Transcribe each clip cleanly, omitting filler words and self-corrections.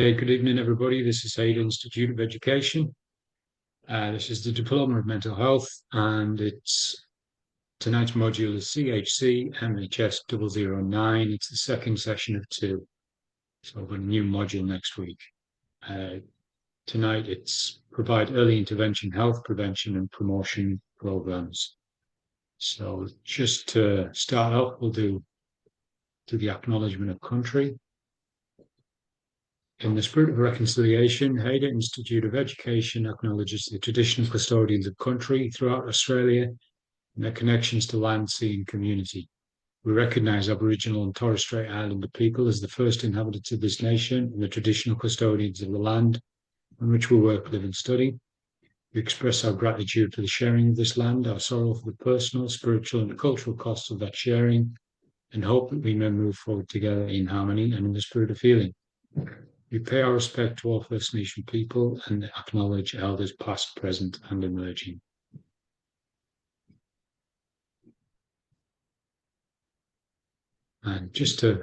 Hey, good evening, everybody. This is Ada Institute of Education. This is the Diploma of Mental Health, and tonight's module is CHCMHS009. It's the second session of two, so we've got a new module next week. Tonight it's provide early intervention, health prevention and promotion programs. So just to start off, we'll do the acknowledgement of country. In the spirit of reconciliation, Haida Institute of Education acknowledges the traditional custodians of country throughout Australia and their connections to land, sea, and community. We recognise Aboriginal and Torres Strait Islander people as the first inhabitants of this nation and the traditional custodians of the land on which we work, live, and study. We express our gratitude for the sharing of this land, our sorrow for the personal, spiritual, and cultural costs of that sharing, and hope that we may move forward together in harmony and in the spirit of healing. We pay our respect to all First Nation people and acknowledge elders past, present, and emerging. And just to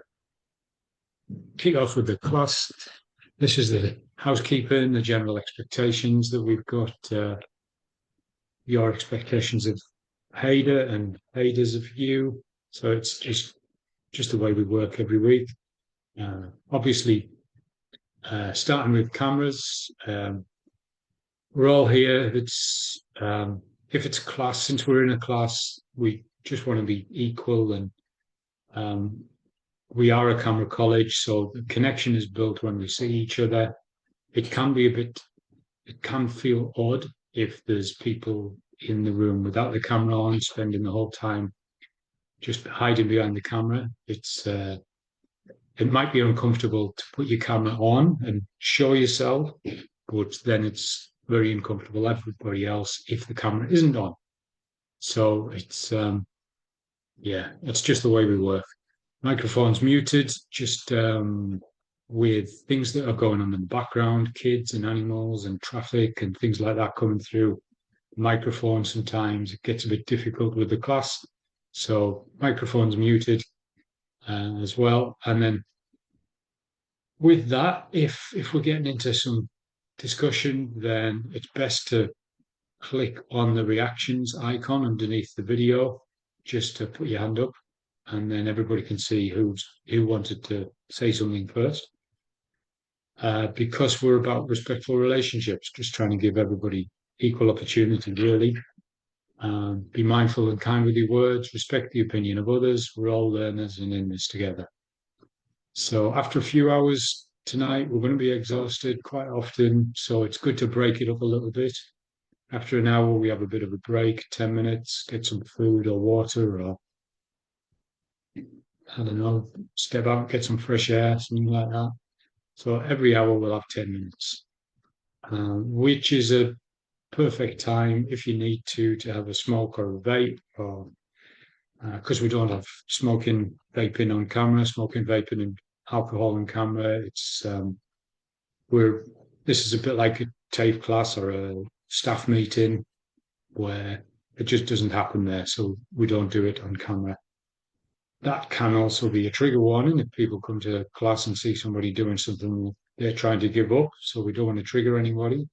kick off with the class, this is the housekeeping, the general expectations that we've got, your expectations of Haida and Haida's of you. So it's just the way we work every week. Obviously, starting with cameras, we're all here. If it's a class, since we're in a class, we just want to be equal, and we are a camera college, so the connection is built when we see each other. It can feel odd if there's people in the room without the camera on, spending the whole time just hiding behind the camera. It might be uncomfortable to put your camera on and show yourself, but then it's very uncomfortable everybody else if the camera isn't on. So it's just the way we work. Microphone's muted, just with things that are going on in the background, kids and animals and traffic and things like that coming through. Microphone, sometimes it gets a bit difficult with the class. So microphone's muted as well. And then with that, if we're getting into some discussion, then it's best to click on the reactions icon underneath the video just to put your hand up, and then everybody can see who wanted to say something first. Because we're about respectful relationships, just trying to give everybody equal opportunity, really. Be mindful and kind with your words, respect the opinion of others. We're all learners and in this together. So after a few hours tonight, we're going to be exhausted quite often, so it's good to break it up a little bit. After an hour, we have a bit of a break, 10 minutes, get some food or water, or I don't know, step out, get some fresh air, something like that. So every hour we'll have 10 minutes, which is a perfect time if you need to have a smoke or a vape, or because we don't have smoking, vaping on camera, smoking, vaping and alcohol on camera. It's this is a bit like a TAFE class or a staff meeting where it just doesn't happen there, so we don't do it on camera. That can also be a trigger warning if people come to class and see somebody doing something they're trying to give up. So we don't want to trigger anybody,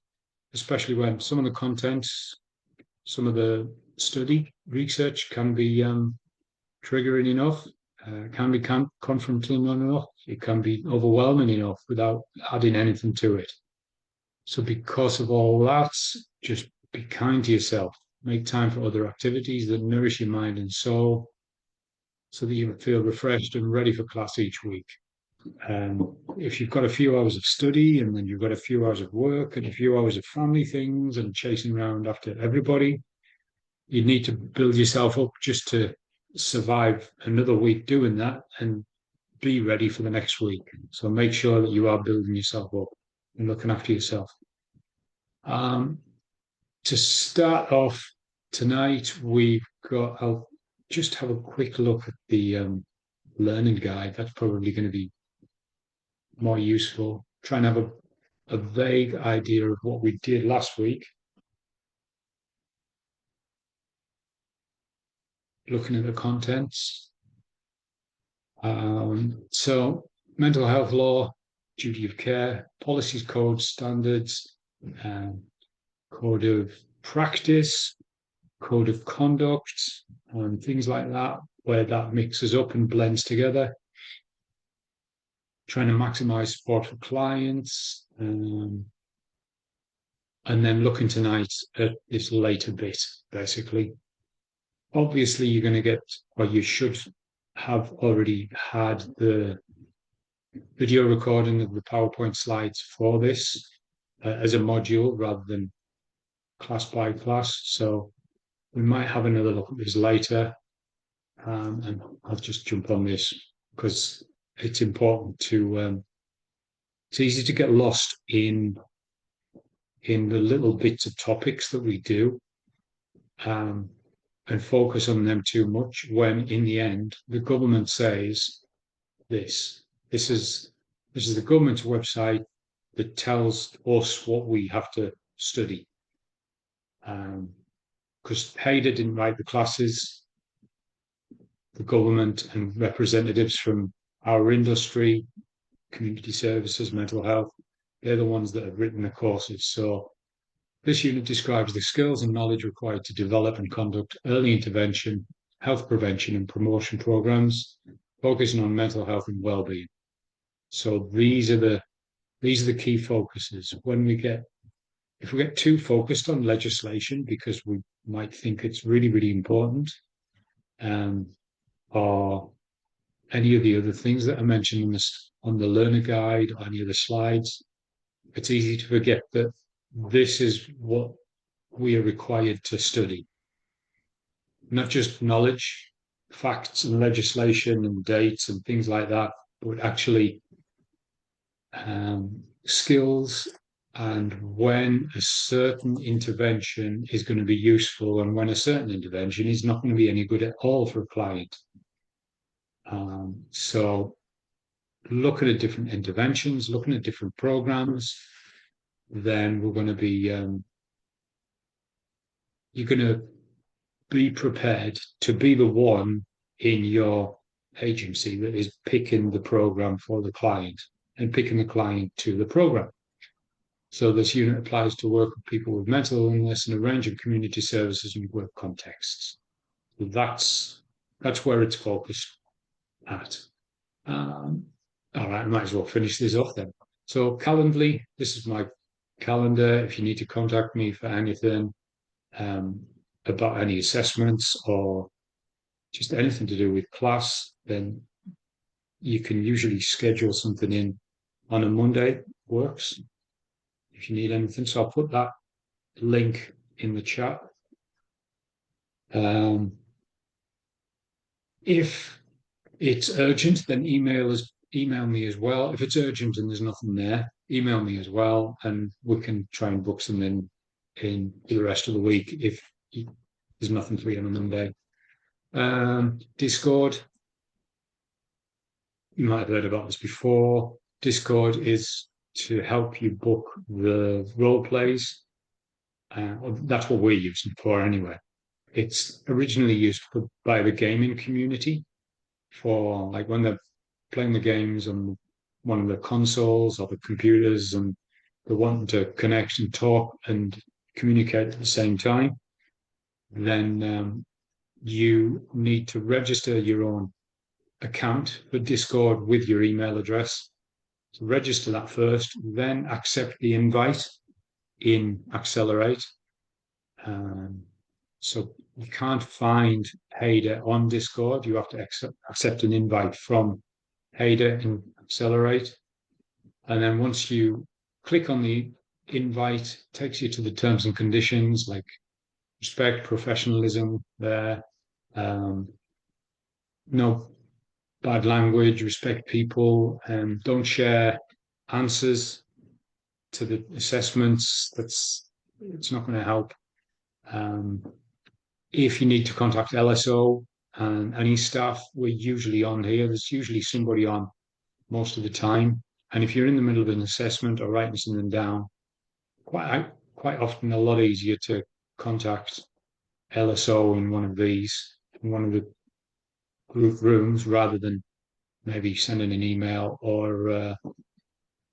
especially when some of the contents, some of the study research can be triggering enough, can be confronting enough, it can be overwhelming enough without adding anything to it. So because of all that, just be kind to yourself. Make time for other activities that nourish your mind and soul so that you feel refreshed and ready for class each week. If you've got a few hours of study and then you've got a few hours of work and a few hours of family things and chasing around after everybody, you need to build yourself up just to survive another week doing that and be ready for the next week. So make sure that you are building yourself up and looking after yourself. To start off tonight, I'll just have a quick look at the learning guide. That's probably going to be more useful. Try and have a vague idea of what we did last week. Looking at the contents. So mental health law, duty of care, policies, codes, standards, code of practice, code of conduct, and things like that, where that mixes up and blends together. Trying to maximize support for clients, and then looking tonight at this later bit, basically. Obviously, you're going to get, or you should have already had the video recording of the PowerPoint slides for this as a module rather than class by class. So we might have another look at this later. And I'll just jump on this because it's important to, it's easy to get lost in the little bits of topics that we do, and focus on them too much, when in the end the government says this is the government's website that tells us what we have to study. Because HADA didn't write the classes, the government and representatives from our industry, community services, mental health, they're the ones that have written the courses. So this unit describes the skills and knowledge required to develop and conduct early intervention, health prevention and promotion programs, focusing on mental health and well-being. So these are the key focuses. If we get too focused on legislation because we might think it's really, really important, or any of the other things that are mentioned on the learner guide, or any of the slides, it's easy to forget that this is what we are required to study. Not just knowledge, facts and legislation and dates and things like that, but actually skills and when a certain intervention is going to be useful and when a certain intervention is not going to be any good at all for a client. So looking at different interventions, looking at different programs, then we're going to be, you're going to be prepared to be the one in your agency that is picking the program for the client and picking the client to the program. So this unit applies to work with people with mental illness in a range of community services and work contexts. So that's where it's focused at. All right, I might as well finish this off then. So Calendly, this is my calendar. If you need to contact me for anything, about any assessments or just anything to do with class, then you can usually schedule something in on a Monday. Works if you need anything. So I'll put that link in the chat. If it's urgent, then email me as well. If it's urgent and there's nothing there, email me as well, and we can try and book some in the rest of the week if there's nothing free on a Monday. Discord, you might have heard about this before. Discord is to help you book the role plays. That's what we're using it for anyway. It's originally used by the gaming community for like when they're playing the games on one of the consoles or the computers and they're wanting to connect and talk and communicate at the same time. Then you need to register your own account for Discord with your email address. So register that first, then accept the invite in Accelerate. So you can't find HADA on Discord. You have to accept an invite from HADA in Accelerate. And then once you click on the invite, it takes you to the terms and conditions like respect, professionalism there. No bad language, respect people, and don't share answers to the assessments. It's not going to help. If you need to contact LSO and any staff, we're usually on here. There's usually somebody on most of the time. And if you're in the middle of an assessment or writing something down, quite often a lot easier to contact LSO in one of the group rooms rather than maybe sending an email or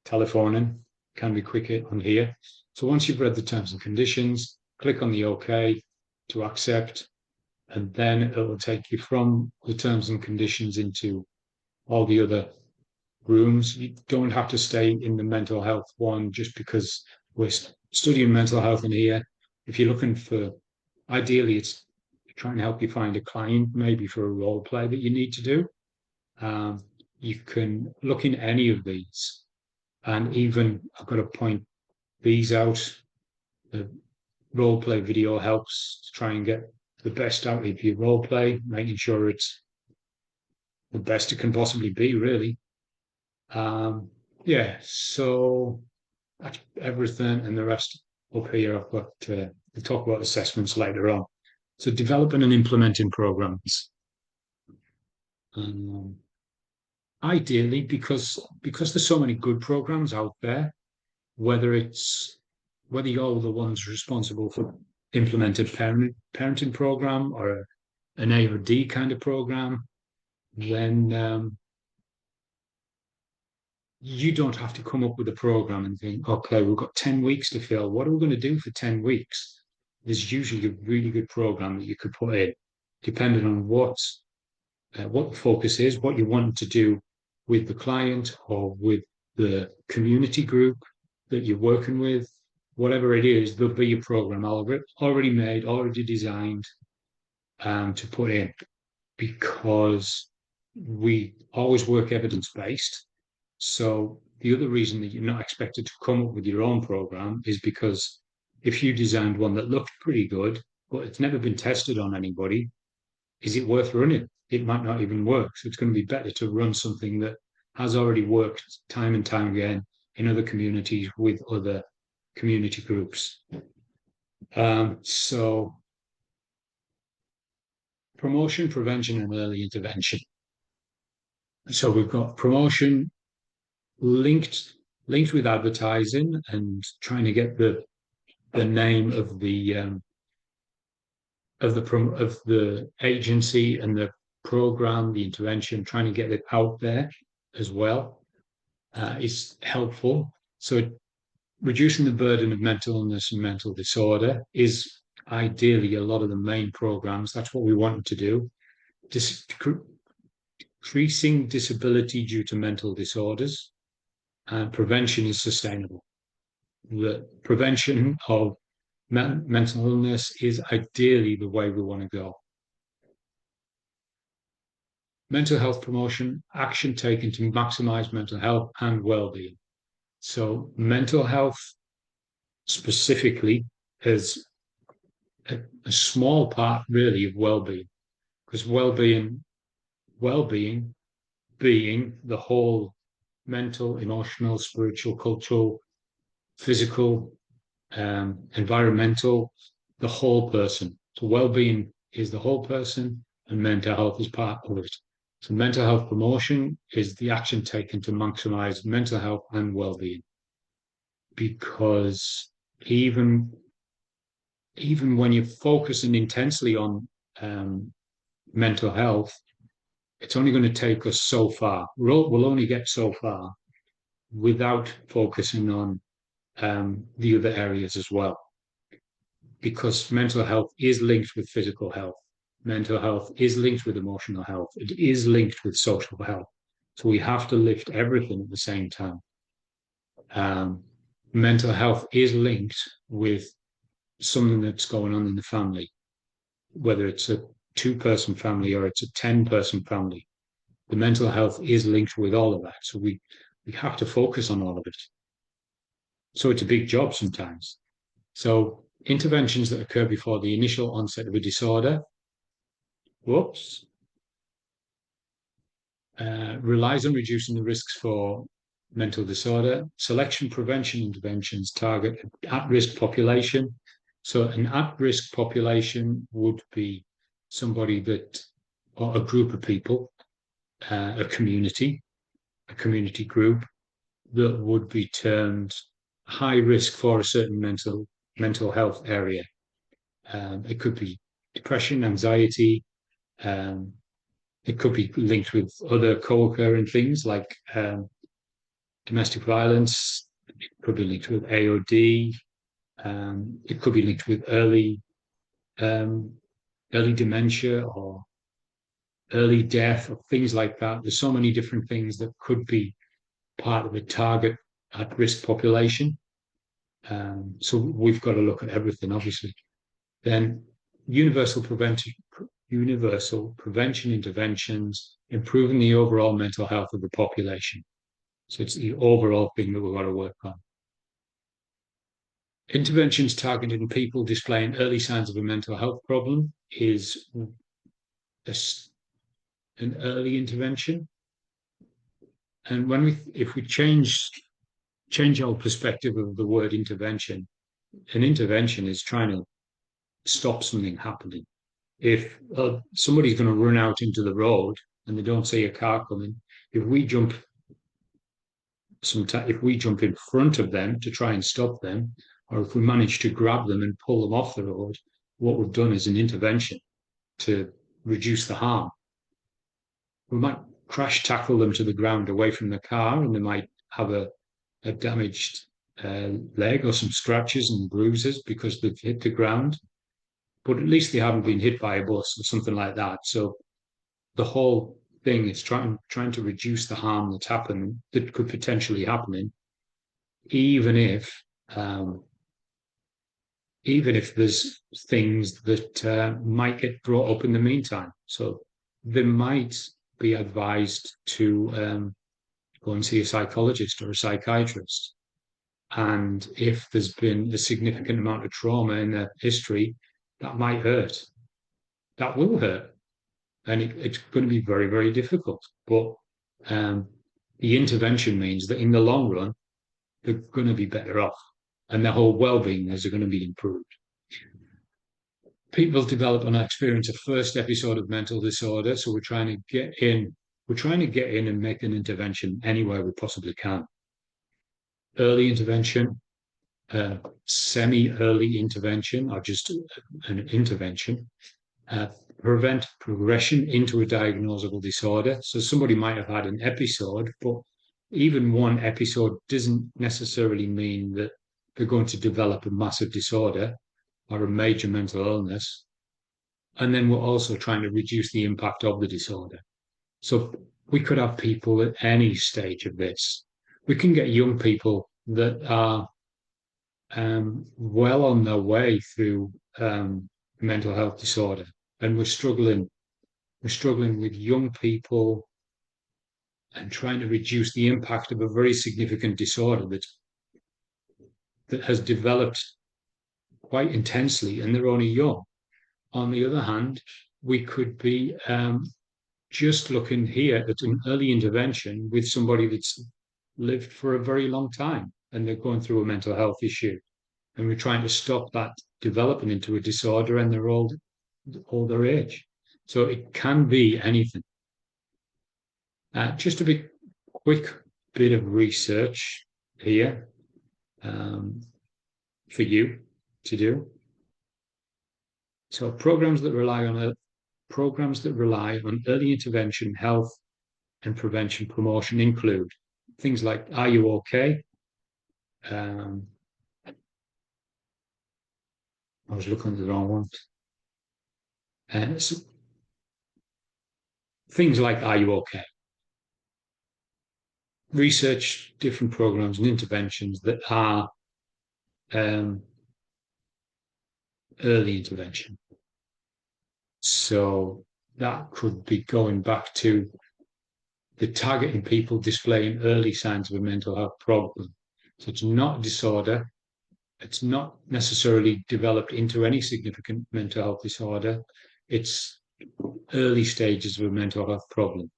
telephoning can be quicker on here. So once you've read the terms and conditions, click on the OK to accept, and then it will take you from the terms and conditions into all the other rooms. You don't have to stay in the mental health one just because we're studying mental health in here. If you're looking for, ideally, it's trying to help you find a client, maybe for a role play that you need to do. You can look in any of these, and even I've got to point these out. The role play video helps to try and get the best out of your role play, making sure it's the best it can possibly be, really. Yeah, so that's everything, and the rest up here I've got we'll talk about assessments later on. So developing and implementing programs. Um, Ideally, because there's so many good programs out there, whether you're the ones responsible for implemented parenting program or an A or D kind of program, then you don't have to come up with a program and think, okay, we've got 10 weeks to fill. What are we going to do for 10 weeks? There's usually a really good program that you could put in, depending on what the focus is, what you want to do with the client or with the community group that you're working with. Whatever it is, there'll be a program already made, already designed to put in, because we always work evidence-based. So the other reason that you're not expected to come up with your own program is because if you designed one that looked pretty good, but it's never been tested on anybody, is it worth running? It might not even work. So it's going to be better to run something that has already worked time and time again in other communities with other community groups. So promotion, prevention, and early intervention. So we've got promotion linked with advertising and trying to get the name of the agency and the program, the intervention, trying to get it out there as well is helpful. So reducing the burden of mental illness and mental disorder is ideally a lot of the main programs. That's what we want to do. Decreasing disability due to mental disorders, and prevention is sustainable. The prevention of mental illness is ideally the way we want to go. Mental health promotion, action taken to maximize mental health and well-being. So mental health specifically is a small part really of well-being, because well-being being the whole mental, emotional, spiritual, cultural, physical, environmental, the whole person. So well-being is the whole person, and mental health is part of it. So mental health promotion is the action taken to maximize mental health and well-being, because even when you're focusing intensely on mental health, it's only going to take us so far. We'll only get so far without focusing on the other areas as well, because mental health is linked with physical health. Mental health is linked with emotional health. It is linked with social health. So we have to lift everything at the same time. Mental health is linked with something that's going on in the family, whether it's a 2-person family or it's a 10-person family. The mental health is linked with all of that. So we have to focus on all of it. So it's a big job sometimes. So interventions that occur before the initial onset of a disorder, relies on reducing the risks for mental disorder. Selection prevention interventions target at-risk population. So an at-risk population would be somebody that, or a group of people, a community group that would be termed high risk for a certain mental health area. It could be depression, anxiety. It could be linked with other co-occurring things like domestic violence. It could be linked with AOD. It could be linked with early dementia or early death or things like that. There's so many different things that could be part of a target at-risk population. So we've got to look at everything, obviously. Then universal prevention interventions, improving the overall mental health of the population. So it's the overall thing that we've got to work on. Interventions targeted in people displaying early signs of a mental health problem is an early intervention. And if we change our perspective of the word intervention, an intervention is trying to stop something happening. If somebody's going to run out into the road and they don't see a car coming, if we jump in front of them to try and stop them, or if we manage to grab them and pull them off the road, what we've done is an intervention to reduce the harm. We might crash tackle them to the ground away from the car, and they might have a damaged leg or some scratches and bruises because they've hit the ground, but at least they haven't been hit by a bus or something like that. So the whole thing is trying to reduce the harm that's happening, that could potentially happen, even if there's things that might get brought up in the meantime. So they might be advised to go and see a psychologist or a psychiatrist. And if there's been a significant amount of trauma in their history, that might hurt. That will hurt. And it's going to be very, very difficult. But the intervention means that in the long run, they're going to be better off and their whole well-being is going to be improved. People develop and experience a first episode of mental disorder, so we're trying to get in and make an intervention anywhere we possibly can. Early intervention, semi-early intervention, or just an intervention, prevent progression into a diagnosable disorder. So somebody might have had an episode, but even one episode doesn't necessarily mean that they're going to develop a massive disorder or a major mental illness. And then we're also trying to reduce the impact of the disorder. So we could have people at any stage of this. We can get young people that are well on their way through mental health disorder, and we're struggling with young people and trying to reduce the impact of a very significant disorder that has developed quite intensely, and they're only young. On the other hand, we could be just looking here at an early intervention with somebody that's lived for a very long time and they're going through a mental health issue. And we're trying to stop that developing into a disorder and they're older age. So it can be anything. Just a quick bit of research here for you to do. So programs that rely on early intervention, health, and prevention promotion include things like Are You OK? I was looking at the wrong one. So things like Are You OK? Research different programs and interventions that are early intervention. So that could be going back to the targeting people displaying early signs of a mental health problem. So it's not a disorder. It's not necessarily developed into any significant mental health disorder. It's early stages of a mental health problem.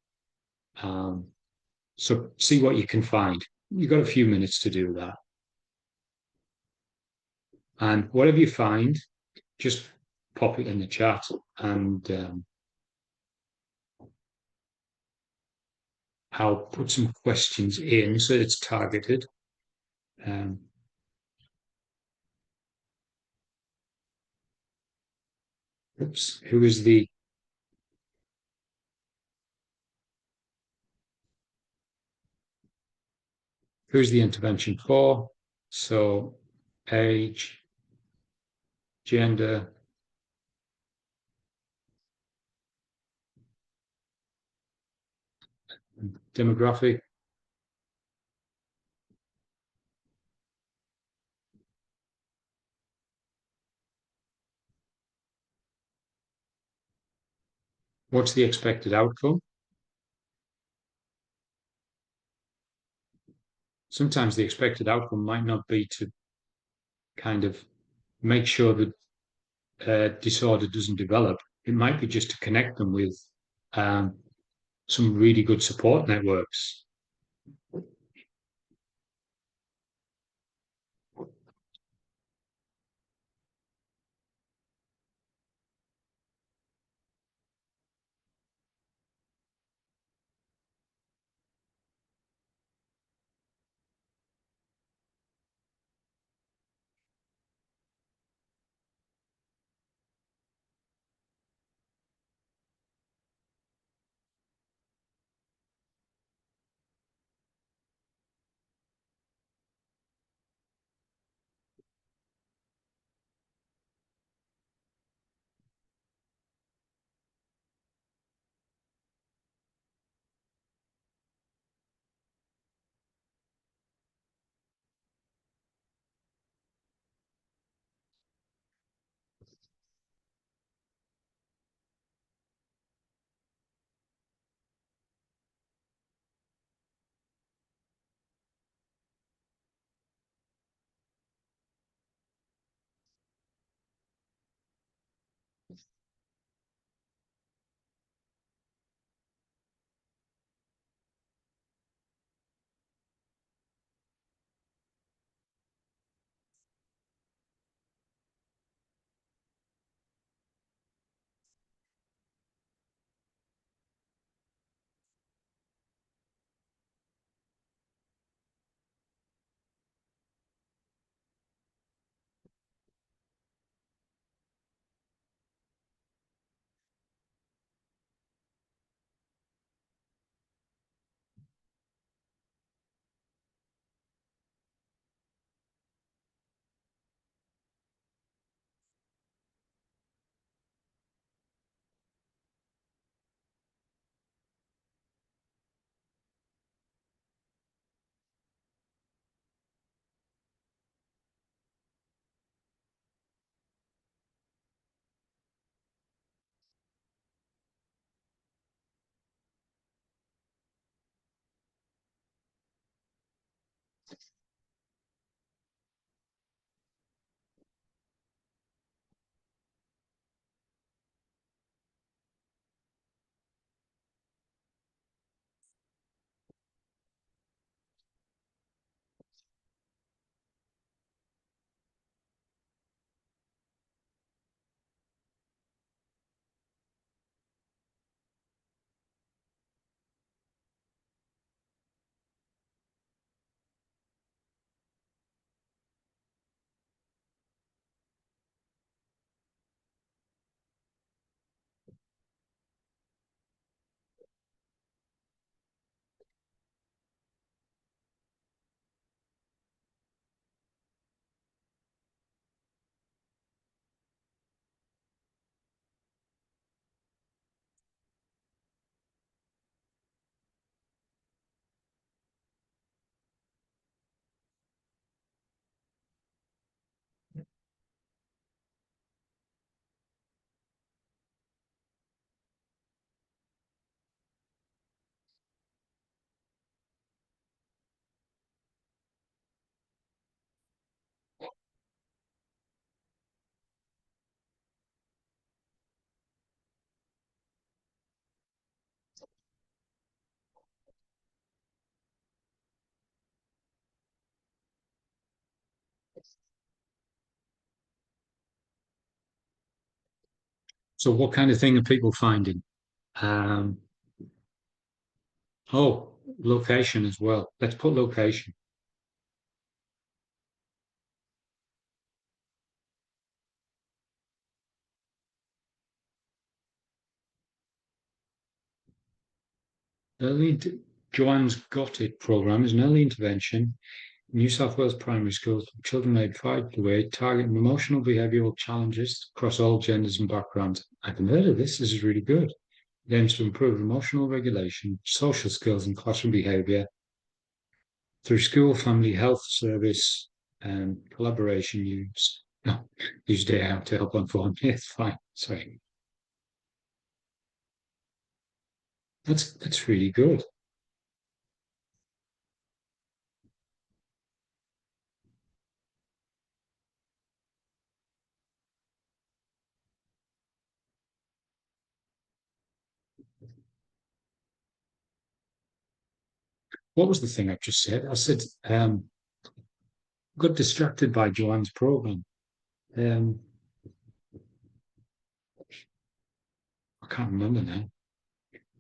So see what you can find. You've got a few minutes to do that. And whatever you find, just pop it in the chat and I'll put some questions in so it's targeted. Oops, who is the Who's the intervention for? So age, gender, demographic. What's the expected outcome? Sometimes the expected outcome might not be to kind of make sure that disorder doesn't develop. It might be just to connect them with um, some really good support networks. So, what kind of thing are people finding? Um, oh, location as well. Let's put location. Early, Joanne's Got It programme is an early intervention in New South Wales primary schools for children aged 5 to 8, targeting emotional behavioural challenges across all genders and backgrounds. I haven't heard of this. This is really good. It aims to improve emotional regulation, social skills, and classroom behaviour through school, family, health service, and collaboration use. No, use AI to help inform. It's fine. Sorry. That's really good. What was the thing I just said? I said got distracted by Joanne's program. Um, I can't remember now.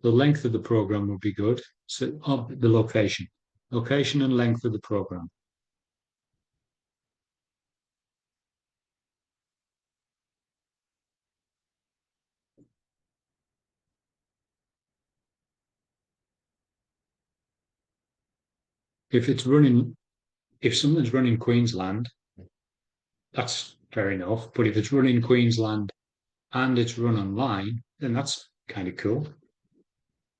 The length of the program would be good. So the location and length of the program. If it's running, if someone's running Queensland, that's fair enough. But if it's running Queensland and it's run online, then that's kind of cool.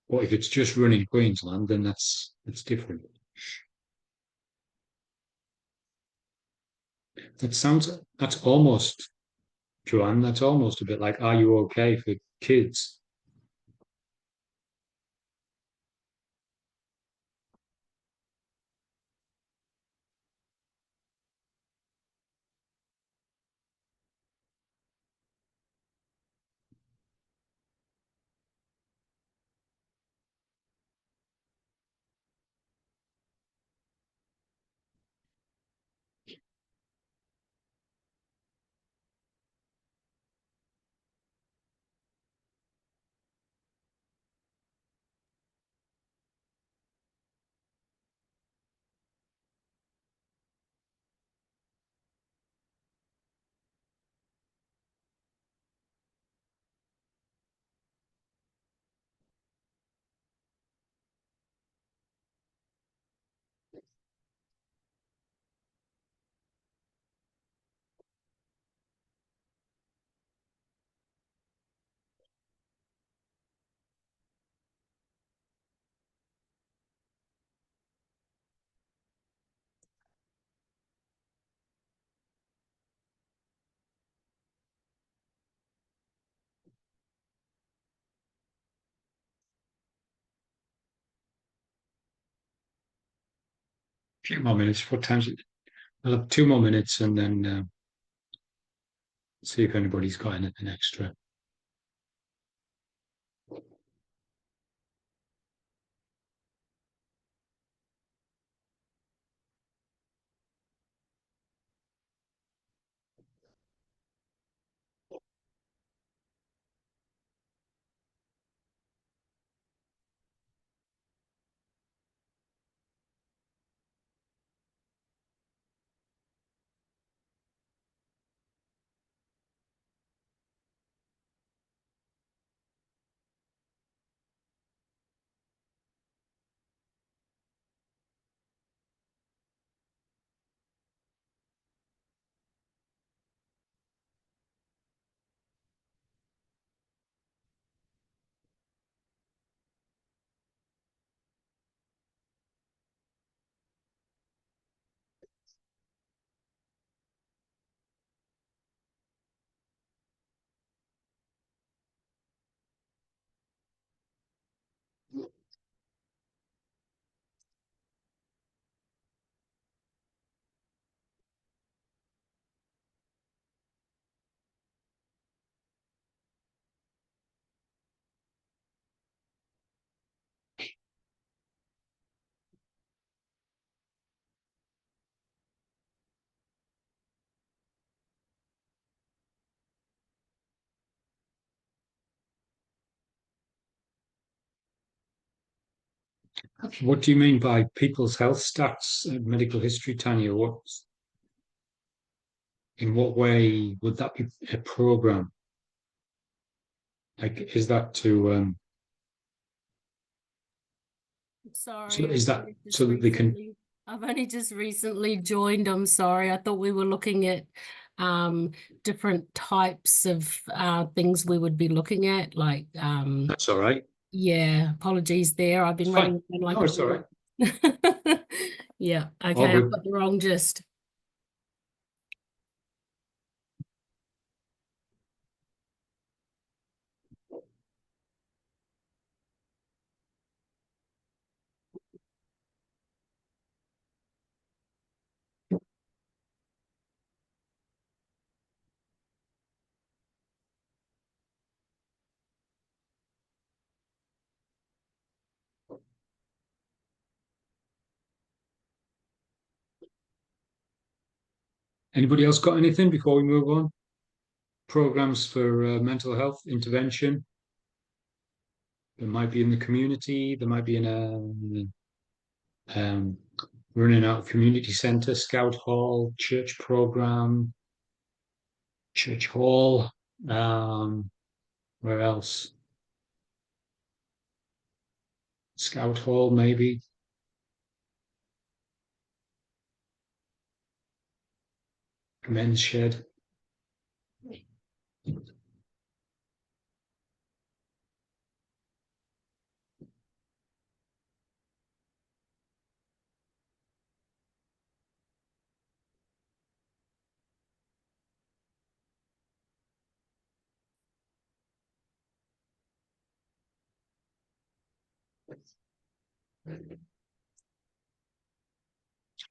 But if it's just running Queensland, then that's different. That's almost, Joanne, that's almost a bit like Are You Okay for kids? A few more minutes. What time's it? I'll have 2 more minutes and then see if anybody's got anything extra. What do you mean by people's health stats, medical history, Tanya? In what way would that be a program? Like, is that to So Sorry, is that so that they can? I've only just recently joined. I'm sorry. I thought we were looking at um different types of things we would be looking at, like That's all right. yeah, apologies there. I've been It's fine. running around like No, a it's all fool. right. Yeah, All okay, I've good. got the wrong gist. Anybody else got anything before we move on? Programs for mental health intervention. There might be in the community. There might be in a running out community centre, scout hall, church program, church hall. Where else? Scout hall, maybe. Men's shed.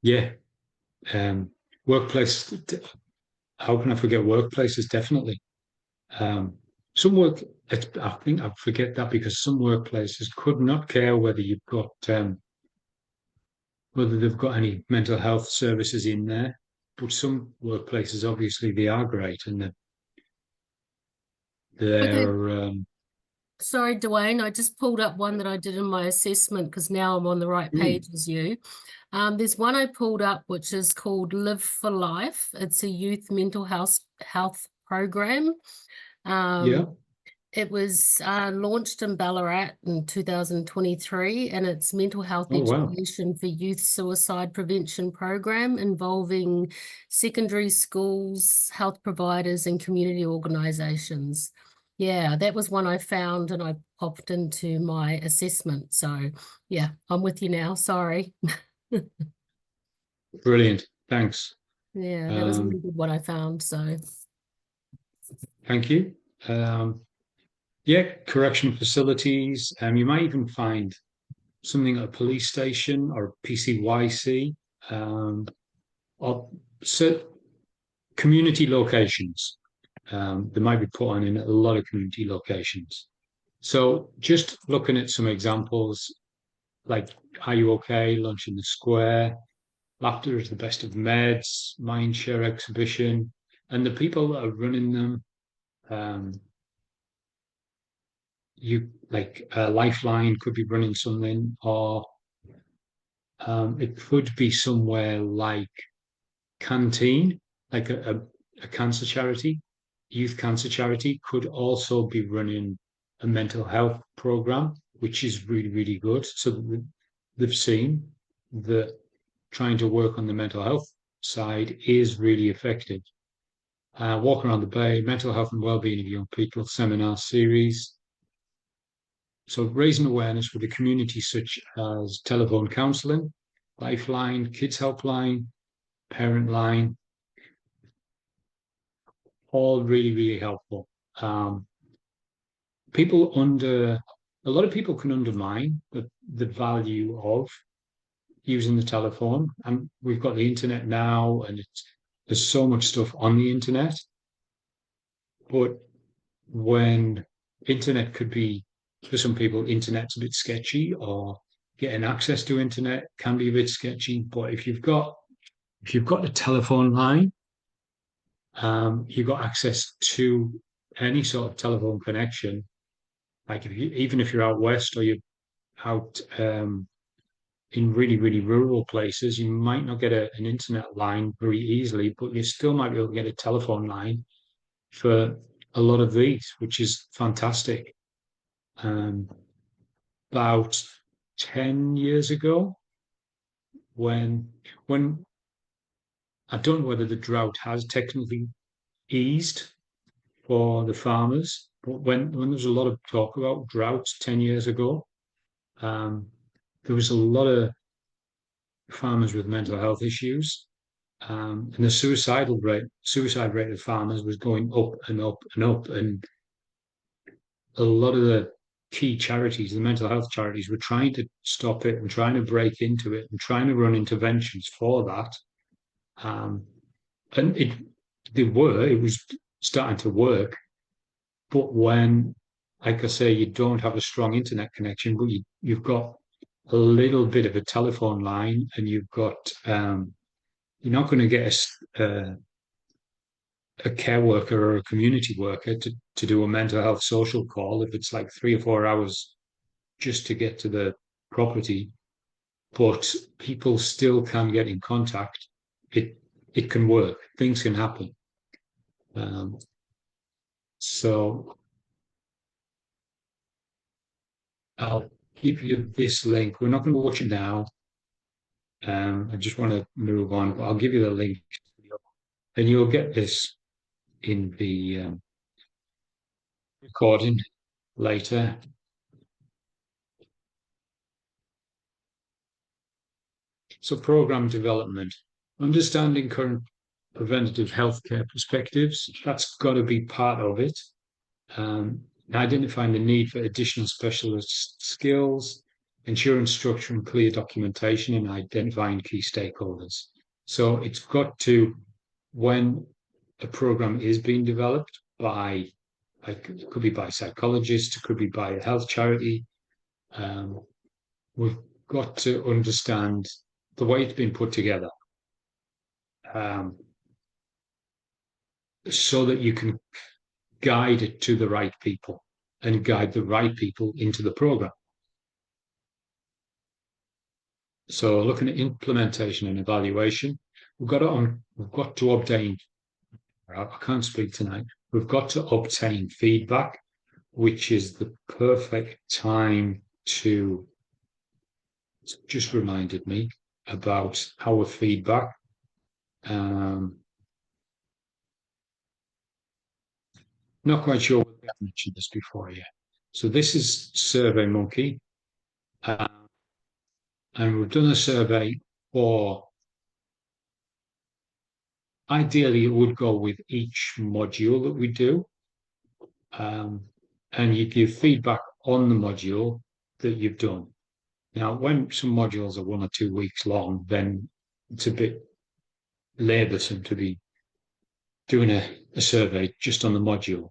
Yeah. Workplace. How can I forget workplaces? Definitely. Um, some work. I think I forget that because some workplaces could not care whether you've got whether they've got any mental health services in there. But some workplaces, obviously, they are great and Okay, they're sorry, Dwayne. I just pulled up one that I did in my assessment because now I'm on the right mm, page as you. There's one I pulled up which is called Live for Life. It's a youth mental health program. yeah. Um, it was launched in Ballarat in 2023, and it's mental health Oh wow, education for youth suicide prevention program involving secondary schools, health providers, and community organisations. Yeah, that was one I found and I popped into my assessment. So yeah, I'm with you now. Sorry. brilliant. Thanks. Yeah, that was a really Um, good one I found. So thank you. Um, yeah, correctional facilities. You might even find something at a police station or a PCYC, or so community locations. They might be put on in a lot of community locations. So just looking at some examples, like Are You Okay? Lunch in the Square, Laughter is the Best of Meds, Mindshare Exhibition, and the people that are running them, um, you like Lifeline could be running something, or it could be somewhere like Canteen, like a cancer charity, youth cancer charity, could also be running a mental health program, which is really, really good. So they've seen that trying to work on the mental health side is really effective. Walk Around the Bay, Mental Health and Wellbeing of Young People seminar series. So raising awareness with the community such as telephone counselling, Lifeline, Kids Helpline, Parent Line, all really, really helpful. Um, people under a lot of people can undermine the value of using the telephone, and we've got the internet now, and there's so much stuff on the internet. But when internet could be for some people, internet's a bit sketchy, or getting access to internet can be a bit sketchy. But if you've got a telephone line, you've got access to any sort of telephone connection. Like even if you're out west or you're out in really, really rural places, you might not get an internet line very easily, but you still might be able to get a telephone line for a lot of these, which is fantastic. Um, about 10 years ago when I don't know whether the drought has technically eased for the farmers, but when there was a lot of talk about droughts 10 years ago, um, there was a lot of farmers with mental health issues, and the suicide rate of farmers was going up and up and up, and a lot of the key charities, the mental health charities, were trying to stop it and trying to break into it and trying to run interventions for that. Um, and it was starting to work. But when, like I say, you don't have a strong internet connection, but you've got a little bit of a telephone line, and you're not going to get a care worker or a community worker to do a mental health social call if it's like 3 or 4 hours just to get to the property. But people still can get in contact. It can work. Things can happen. Um, so I'll give you this link. We're not going to watch it now. I just want to move on, but I'll give you the link, and you'll get this in the recording later. So, program development, understanding current preventative healthcare perspectives, that's got to be part of it. Identifying the need for additional specialist skills, ensuring structure and clear documentation, and identifying key stakeholders. So it's got to, when a program is being developed by, like, it could be by psychologists, it could be by a health charity, we've got to understand the way it's been put together, so that you can guide it to the right people and guide the right people into the program. So looking at implementation and evaluation, we've got to obtain, I can't speak tonight, we've got to obtain feedback, which is the perfect time to just reminded me about our feedback. Not quite sure whether I've mentioned this before yet. So this is SurveyMonkey, and we've done a survey for, ideally it would go with each module that we do, and you give feedback on the module that you've done. Now, when some modules are 1 or 2 weeks long, then it's a bit laborsome to be doing a survey just on the module.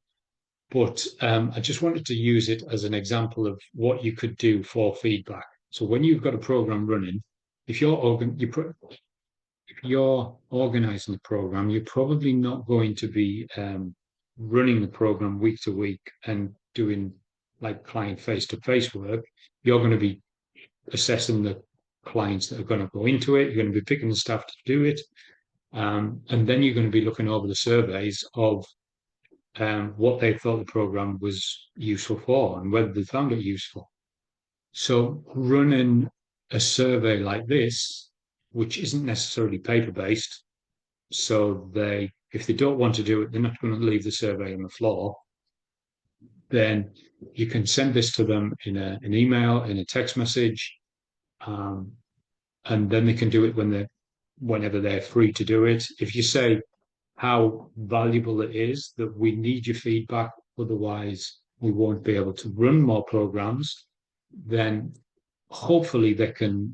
But I just wanted to use it as an example of what you could do for feedback. So when you've got a program running, if you're organizing the program, you're probably not going to be running the program week to week and doing like client face-to-face work. You're going to be assessing the clients that are going to go into it. You're going to be picking the staff to do it. And then you're going to be looking over the surveys of what they thought the program was useful for and whether they found it useful. So running a survey like this, which isn't necessarily paper-based, so if they don't want to do it, they're not going to leave the survey on the floor, then you can send this to them in an email, in a text message, and then they can do it whenever they're free to do it. If you say how valuable it is, that we need your feedback, otherwise we won't be able to run more programs, then hopefully they can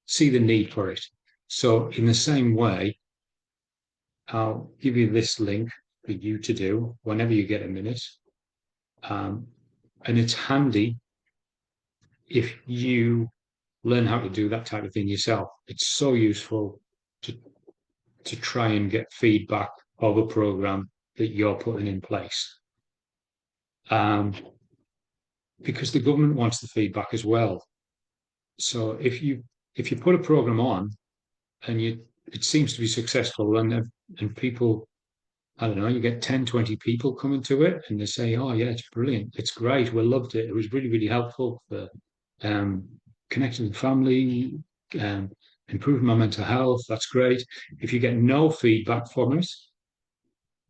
see the need for it. So in the same way, I'll give you this link for you to do whenever you get a minute. And it's handy if you learn how to do that type of thing yourself. It's so useful to try and get feedback of a program that you're putting in place. Because the government wants the feedback as well. So if you put a program on and it seems to be successful, and people, I don't know, you get 10, 20 people coming to it and they say, oh yeah, it's brilliant, it's great, we loved it, it was really, really helpful for connected with family, improving my mental health, that's great. If you get no feedback from it,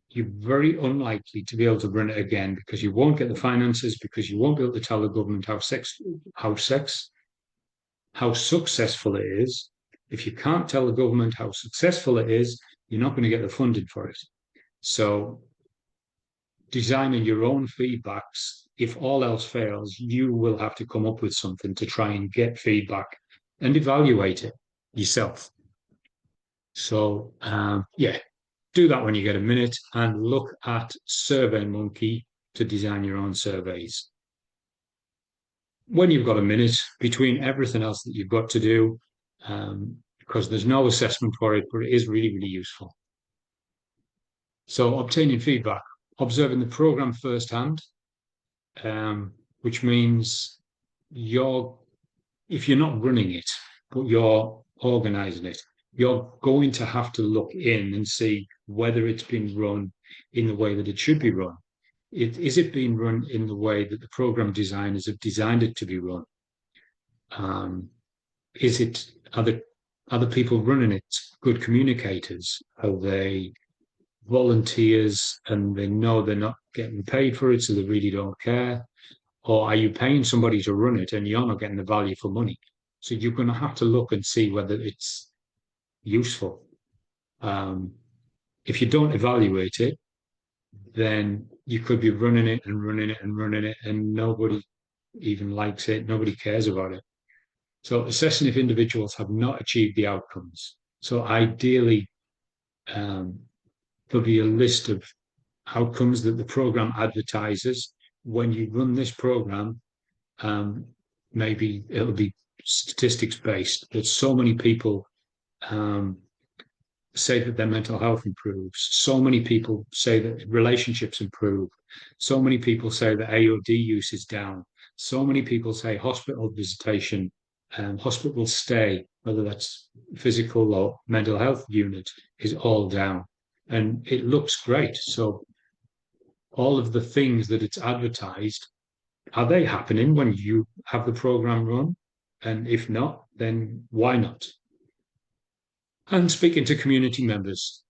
you're very unlikely to be able to run it again because you won't get the finances, because you won't be able to tell the government how successful it is. If you can't tell the government how successful it is, you're not going to get the funding for it. So designing your own feedbacks, if all else fails, you will have to come up with something to try and get feedback and evaluate it yourself. So yeah, do that when you get a minute and look at SurveyMonkey to design your own surveys. When you've got a minute between everything else that you've got to do, because there's no assessment for it, but it is really, really useful. So obtaining feedback, observing the program firsthand, which means if you're not running it, but you're organizing it, you're going to have to look in and see whether it's been run in the way that it should be run. Is it being run in the way that the program designers have designed it to be run? Are the people running it good communicators? Are they volunteers and they know they're not getting paid for it, so they really don't care? Or are you paying somebody to run it and you're not getting the value for money? So you're going to have to look and see whether it's useful. If you don't evaluate it, then you could be running it and running it and running it, and nobody even likes it. Nobody cares about it. So assessing if individuals have not achieved the outcomes. So ideally, there'll be a list of outcomes that the program advertises. When you run this program, maybe it'll be statistics based, that so many people say that their mental health improves. So many people say that relationships improve. So many people say that AOD use is down. So many people say hospital visitation, hospital stay, whether that's physical or mental health unit, is all down. And it looks great. So all of the things that it's advertised, are they happening when you have the program run? And if not, then why not? And speaking to community members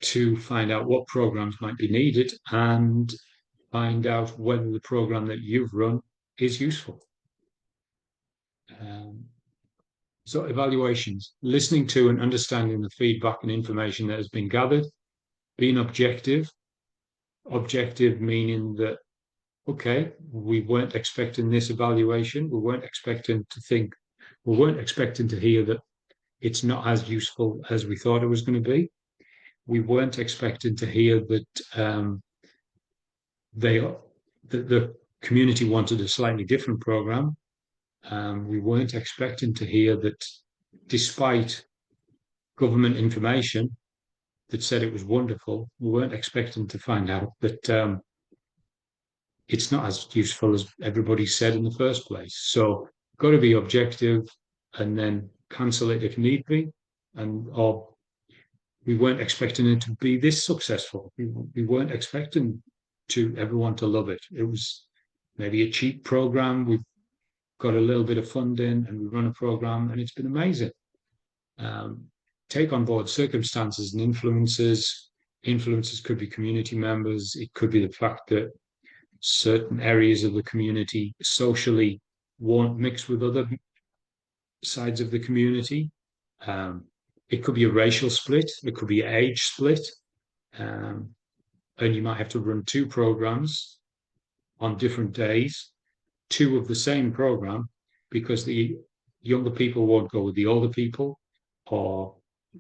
to find out what programs might be needed and find out whether the program that you've run is useful. So evaluations, listening to and understanding the feedback and information that has been gathered, being objective meaning that, okay, we weren't expecting this evaluation. We weren't expecting to hear that it's not as useful as we thought it was going to be. We weren't expecting to hear that the community wanted a slightly different program. We weren't expecting to hear that despite government information that said it was wonderful, we weren't expecting to find out that it's not as useful as everybody said in the first place. So got to be objective and then cancel it if need be. Or we weren't expecting it to be this successful. We weren't expecting everyone to love it. It was maybe a cheap program. We've got a little bit of funding and we run a program and it's been amazing. Take on board circumstances and influences. Influences could be community members. It could be the fact that certain areas of the community socially won't mix with other sides of the community. It could be a racial split. It could be an age split. And you might have to run two programs on different days, two of the same program, because the younger people won't go with the older people, or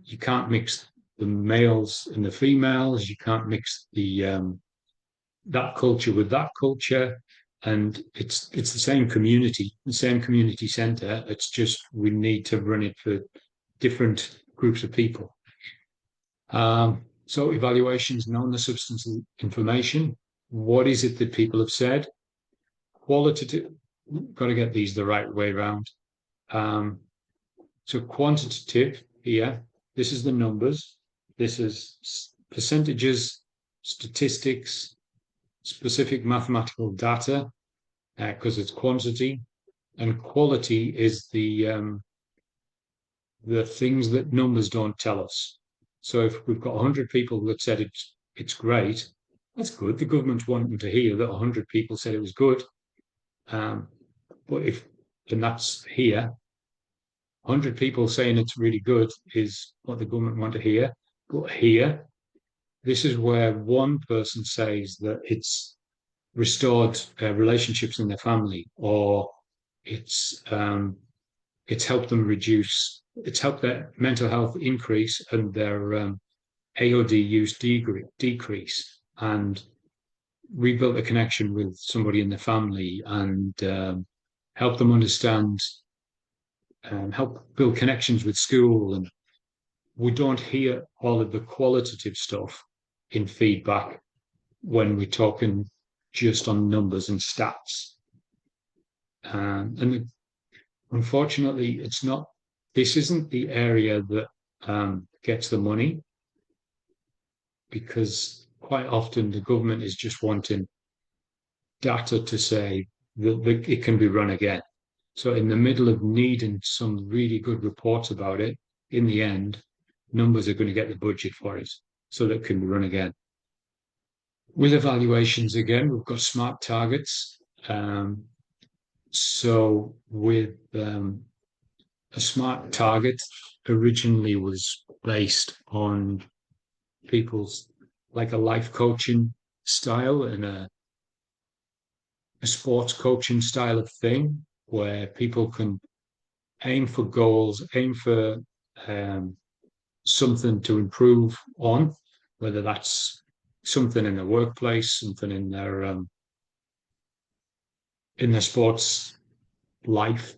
you can't mix the males and the females. You can't mix that culture with that culture. And it's the same community, the same community center. It's just we need to run it for different groups of people. So evaluations, knowing the substance of information. What is it that people have said? Qualitative, got to get these the right way around. So quantitative here, this is the numbers. This is percentages, statistics, specific mathematical data, because it's quantity. And quality is the things that numbers don't tell us. So if we've got 100 people that said it's great, that's good. The government's wanting to hear that 100 people said it was good. But if, and that's here, 100 people saying it's really good is what the government want to hear. But here, this is where one person says that restored relationships in their family, or it's it's helped them reduce, it's helped their mental health increase and their AOD use decrease, and rebuilt a connection with somebody in the family, and help them understand, help build connections with school. And we don't hear all of the qualitative stuff in feedback when we're talking just on numbers and stats. And unfortunately, this isn't the area that gets the money, because quite often the government is just wanting data to say that it can be run again. So in the middle of needing some really good reports about it, in the end, numbers are going to get the budget for it so that it can be run again. With evaluations, again, we've got smart targets. So with a smart target originally was based on people's, like, a life coaching style and a sports coaching style of thing, where people can aim for goals, aim for something to improve on, whether that's something in their workplace, something in their sports life.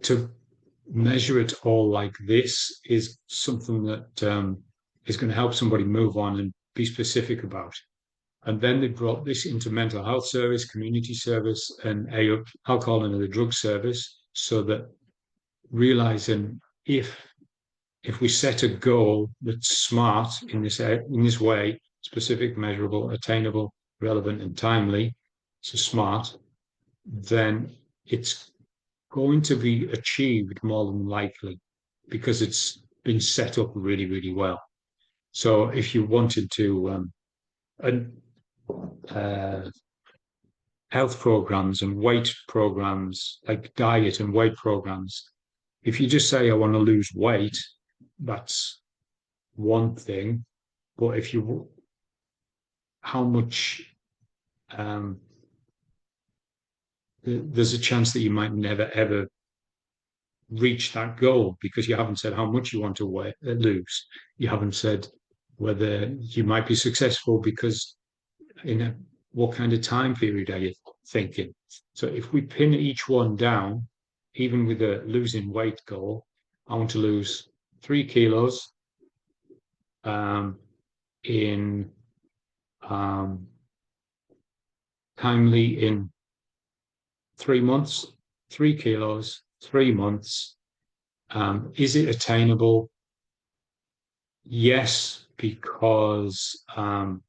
To measure it all like this is something that is going to help somebody move on and be specific about. And then they brought this into mental health service, community service, and alcohol and other drug service, so that realizing if we set a goal that's smart in this way, specific, measurable, attainable, relevant, and timely, so smart, then it's going to be achieved more than likely, because it's been set up really, really well. So if you wanted to, health programs and weight programs, like diet and weight programs, if you just say, I want to lose weight, that's one thing. But if you, how much, there's a chance that you might never ever reach that goal, because you haven't said how much you want to lose. You haven't said whether you might be successful, because what kind of time period are you thinking? So if we pin each one down, even with a losing weight goal, I want to lose 3 kilos in timely in 3 months, 3 kilos, 3 months. Is it attainable? Yes, because I'm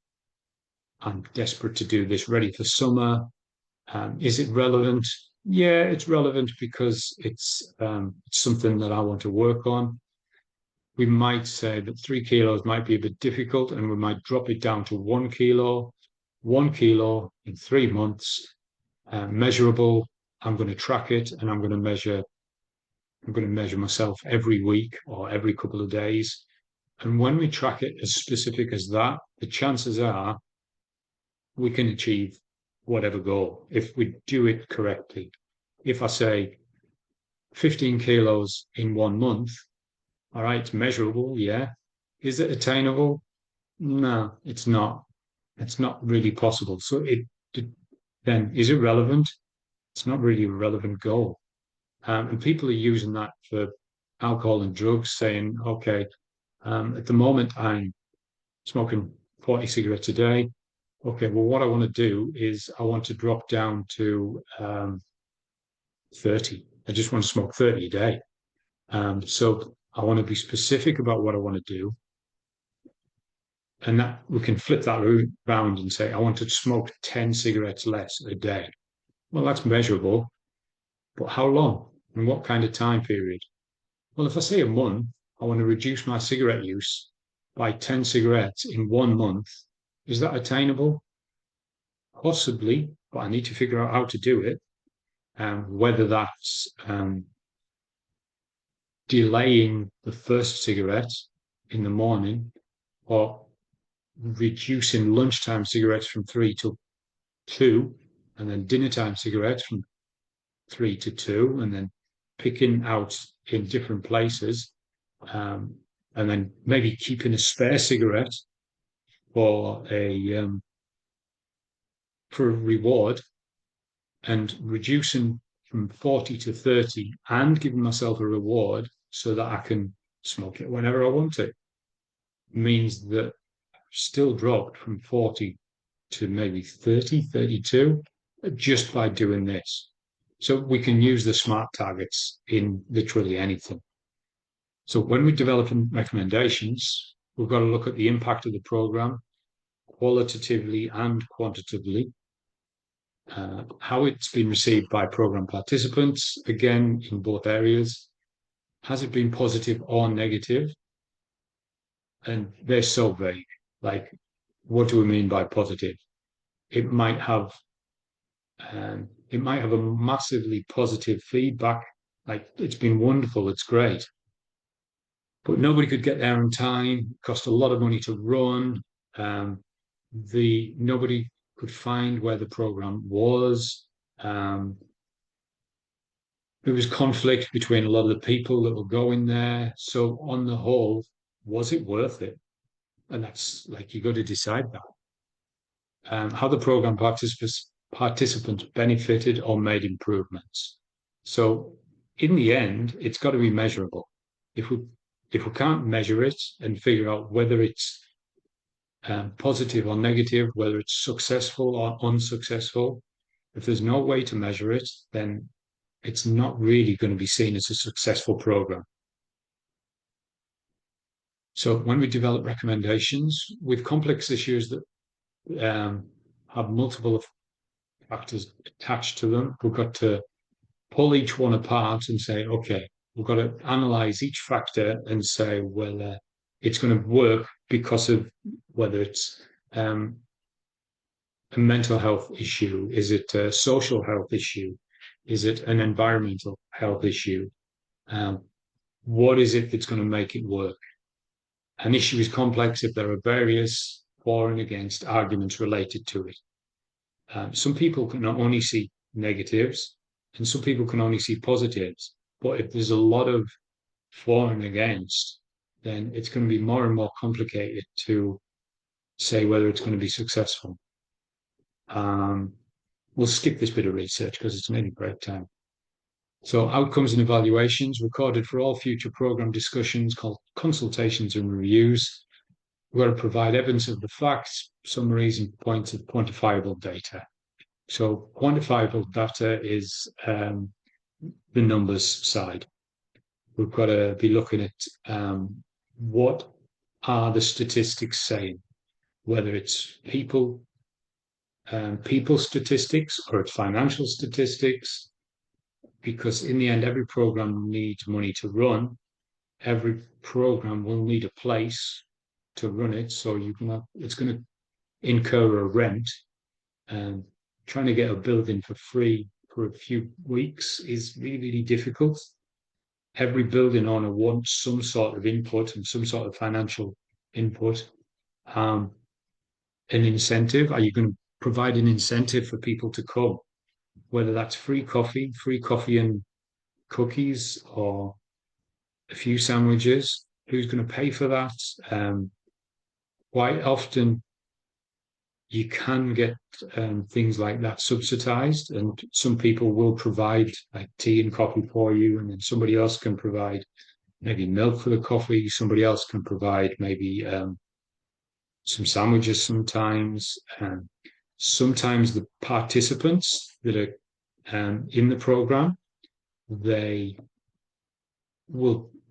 desperate to do this, ready for summer. Is it relevant? Yeah, it's relevant because it's something that I want to work on. We might say that 3 kilos might be a bit difficult, and we might drop it down to 1 kilo. 1 kilo in 3 months, measurable. I'm going to track it, and I'm going to measure myself every week or every couple of days. And when we track it as specific as that, the chances are we can achieve whatever goal if we do it correctly. If I say 15 kilos in 1 month, all right, it's measurable, yeah. Is it attainable? No, it's not. It's not really possible. So then is it relevant? It's not really a relevant goal. And people are using that for alcohol and drugs, saying, okay, at the moment I'm smoking 40 cigarettes a day. Okay, well, what I want to do is I want to drop down to 30. I just want to smoke 30 a day. So I want to be specific about what I want to do. And that we can flip that around and say, I want to smoke 10 cigarettes less a day. Well, that's measurable, but how long and what kind of time period? Well, if I say a month, I want to reduce my cigarette use by 10 cigarettes in 1 month. Is that attainable? Possibly, but I need to figure out how to do it. Whether that's delaying the first cigarette in the morning or reducing lunchtime cigarettes from 3 to 2, and then dinner time cigarettes from 3 to 2, and then picking out in different places, and then maybe keeping a spare cigarette for a reward, and reducing from 40 to 30 and giving myself a reward so that I can smoke it whenever I want to, means that I've still dropped from 40 to maybe 30, 32 just by doing this. So we can use the SMART targets in literally anything. So when we're developing recommendations, we've got to look at the impact of the program qualitatively and quantitatively, how it's been received by program participants, again, in both areas. Has it been positive or negative? And they're so vague. Like, what do we mean by positive? It might have a massively positive feedback, like it's been wonderful, it's great, but nobody could get there on time. It cost a lot of money to run. Nobody could find where the program was. There was conflict between a lot of the people that were going there. So on the whole, was it worth it? And that's like, you got to decide that. How the program participants benefited or made improvements. So in the end, it's got to be measurable. If we can't measure it and figure out whether it's positive or negative, whether it's successful or unsuccessful, if there's no way to measure it, then it's not really going to be seen as a successful program. So when we develop recommendations with complex issues that have multiple factors attached to them, we've got to pull each one apart and say, okay, we've got to analyze each factor and say whether it's going to work because of whether it's a mental health issue, is it a social health issue, is it an environmental health issue? What is it that's going to make it work? An issue is complex if there are various for and against arguments related to it. Some people can only see negatives and some people can only see positives. But if there's a lot of for and against, then it's going to be more and more complicated to say whether it's going to be successful. We'll skip this bit of research because it's nearly break time. So outcomes and evaluations recorded for all future program discussions called consultations and reviews. We're going to provide evidence of the facts, summaries, and points of quantifiable data. So quantifiable data is the numbers side. We've got to be looking at what are the statistics saying, whether it's people statistics or it's financial statistics, because in the end, every program needs money to run. Every program will need a place to run it. So it's going to incur a rent, and trying to get a building for free for a few weeks is really, really difficult. Every building owner wants some sort of input and some sort of financial input. An incentive, are you going to provide an incentive for people to come? Whether that's free coffee and cookies, or a few sandwiches, who's going to pay for that? Quite often you can get things like that subsidized, and some people will provide like tea and coffee for you, and then somebody else can provide maybe milk for the coffee, somebody else can provide maybe some sandwiches sometimes. Sometimes the participants that are in the program, they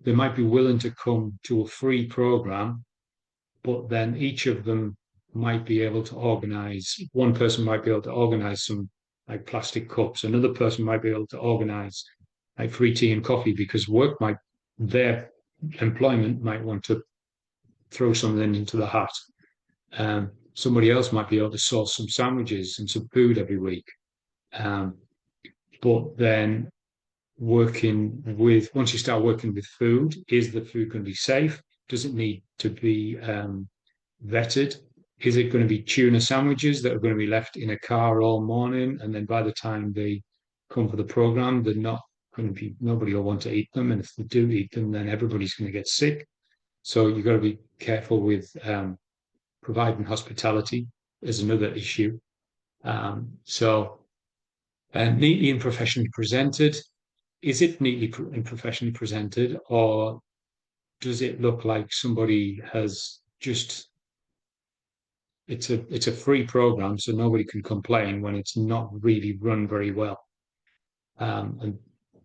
might be willing to come to a free program, but then each of them might be able to organize, one person might be able to organize some like plastic cups. Another person might be able to organize like free tea and coffee because their employment might want to throw something into the hat. Somebody else might be able to source some sandwiches and some food every week. Um, but then once you start working with food, is the food going to be safe? Does it need to be vetted? Is it going to be tuna sandwiches that are going to be left in a car all morning? And then by the time they come for the program, they're not going to be, nobody will want to eat them. And if they do eat them, then everybody's going to get sick. So you've got to be careful with providing hospitality is another issue. Neatly and professionally presented. Is it neatly and professionally presented, or does it look like somebody has just it's a free program, so nobody can complain when it's not really run very well. And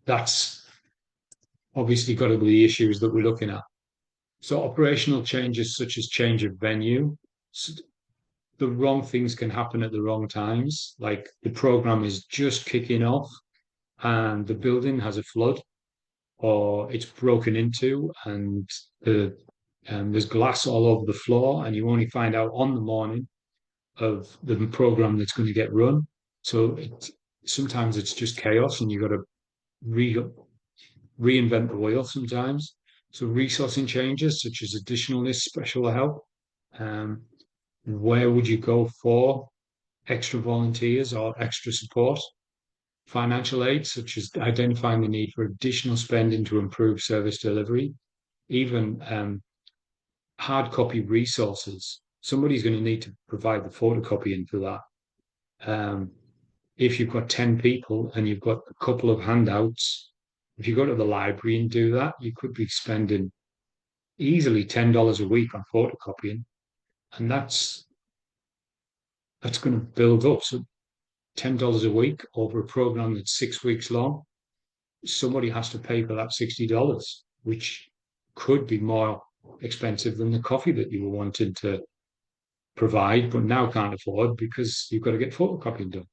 that's obviously got to be the issues that we're looking at. So operational changes such as change of venue, the wrong things can happen at the wrong times. Like the program is just kicking off and the building has a flood or it's broken into and there's glass all over the floor and you only find out on the morning of the program that's going to get run. So sometimes it's just chaos and you've got to reinvent the wheel sometimes. So resourcing changes such as additionalness, special help. Um, where would you go for extra volunteers or extra support? Financial aid, such as identifying the need for additional spending to improve service delivery, even hard copy resources. Somebody's going to need to provide the photocopying for that. If you've got 10 people and you've got a couple of handouts, if you go to the library and do that, you could be spending easily $10 a week on photocopying. And that's going to build up. So $10 a week over a program that's 6 weeks long, somebody has to pay for that $60, which could be more expensive than the coffee that you were wanting to provide, but now can't afford because you've got to get photocopying done.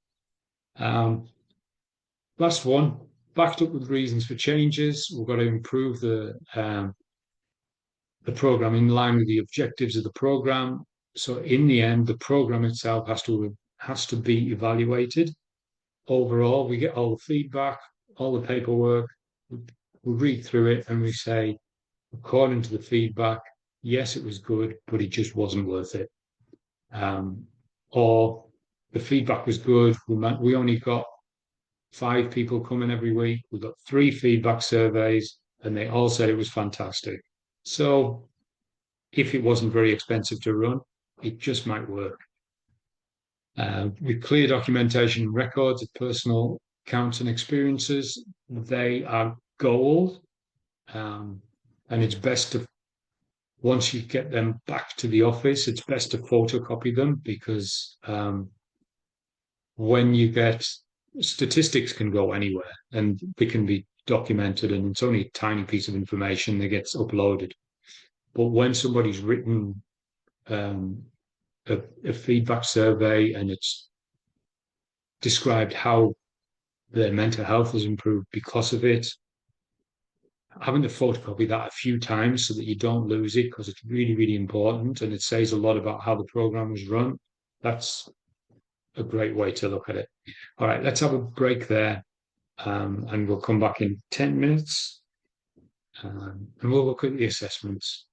Last one, backed up with reasons for changes. We've got to improve the program in line with the objectives of the program. So in the end, the program itself has to be evaluated. Overall, we get all the feedback, all the paperwork. We read through it and we say, according to the feedback, yes, it was good, but it just wasn't worth it. Or the feedback was good. We only got 5 people coming every week. We got 3 feedback surveys, and they all said it was fantastic. So if it wasn't very expensive to run, it just might work. With clear documentation and records of personal accounts and experiences, they are gold. And it's best to, once you get them back to the office, it's best to photocopy them because when you get statistics can go anywhere and they can be documented and it's only a tiny piece of information that gets uploaded. But when somebody's written a feedback survey and it's described how their mental health has improved because of it, having to photocopy that a few times so that you don't lose it because it's really, really important and it says a lot about how the program was run. That's a great way to look at it. All right, let's have a break there and we'll come back in 10 minutes and we'll look at the assessments.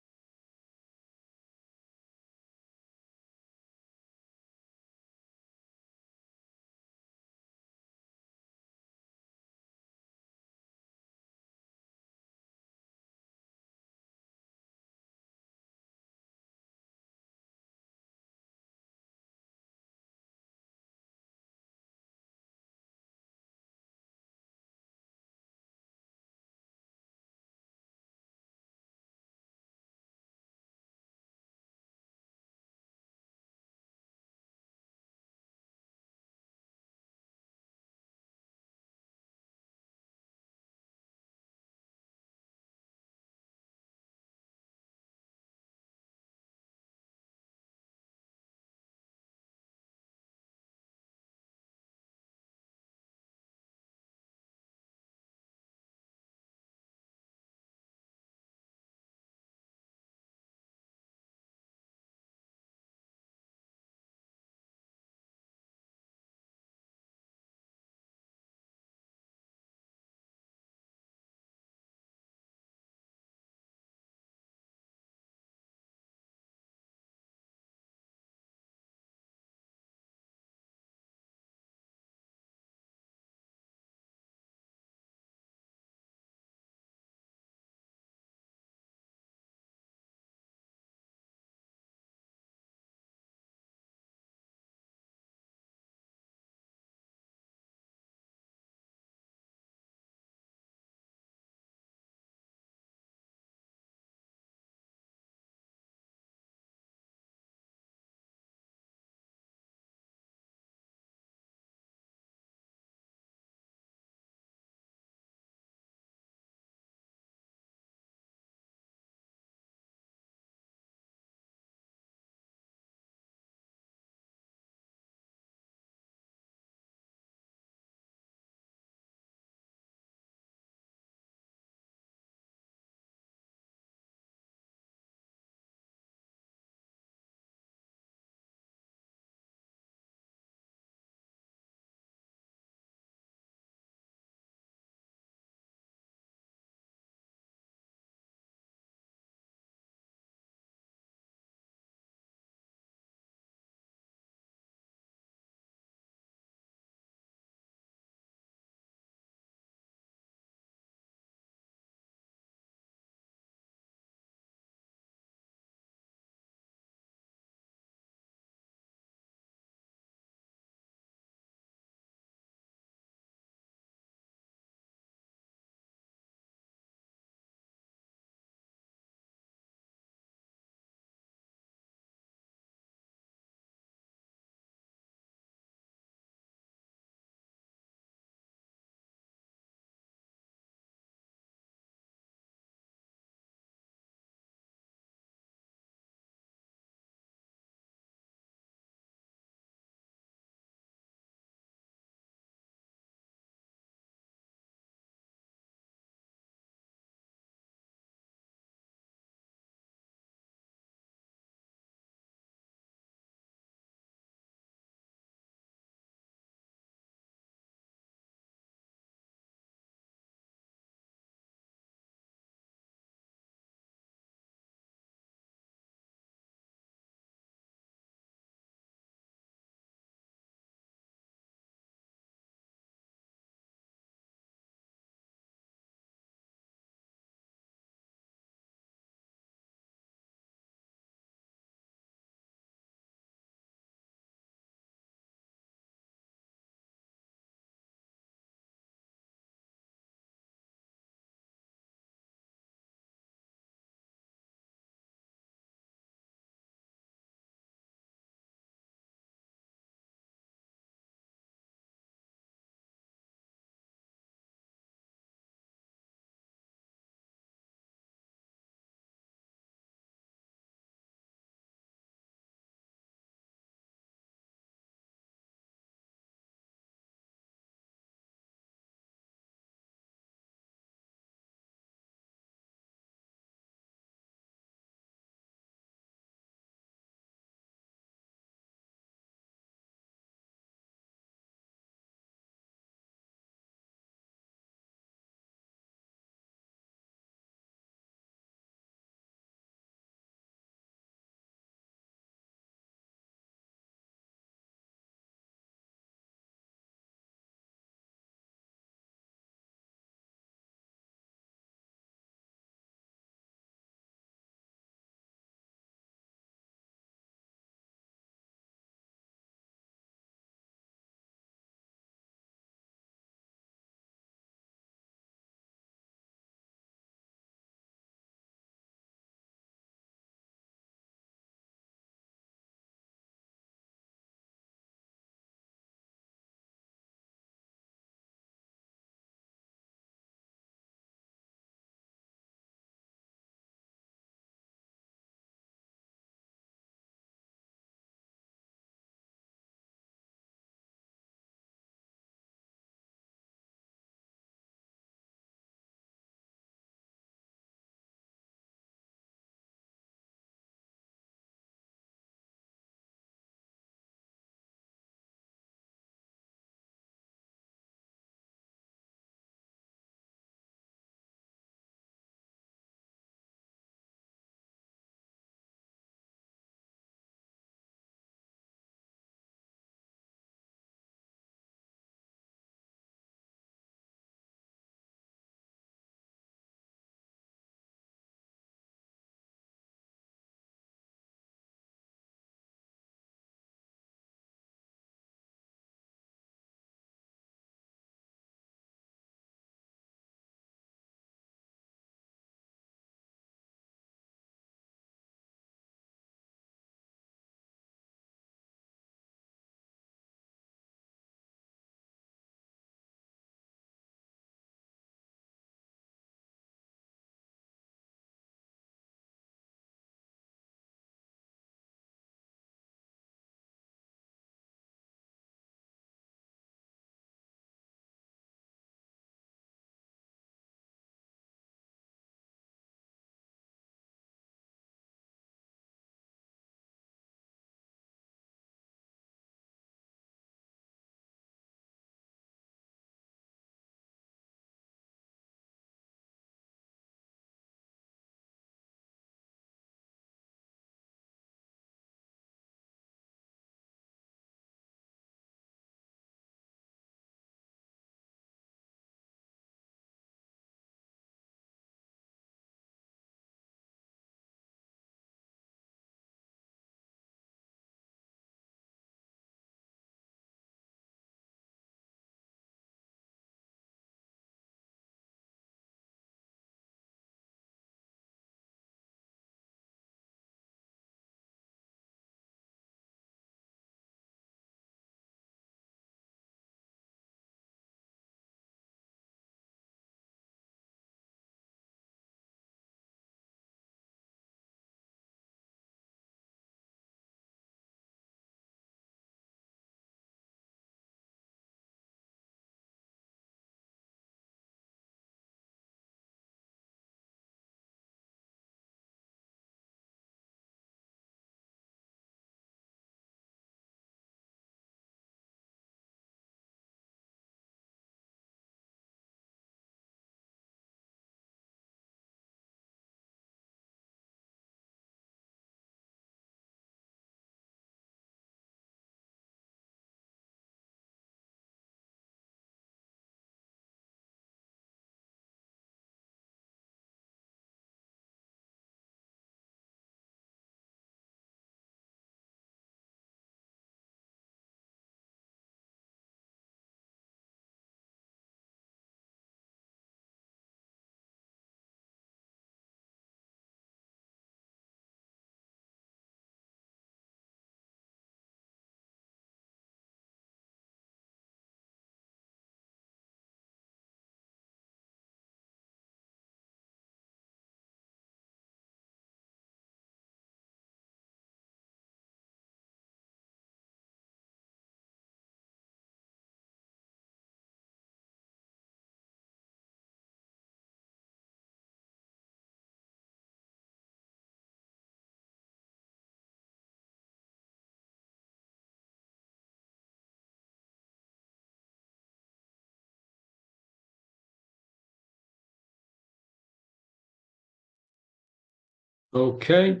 Okay.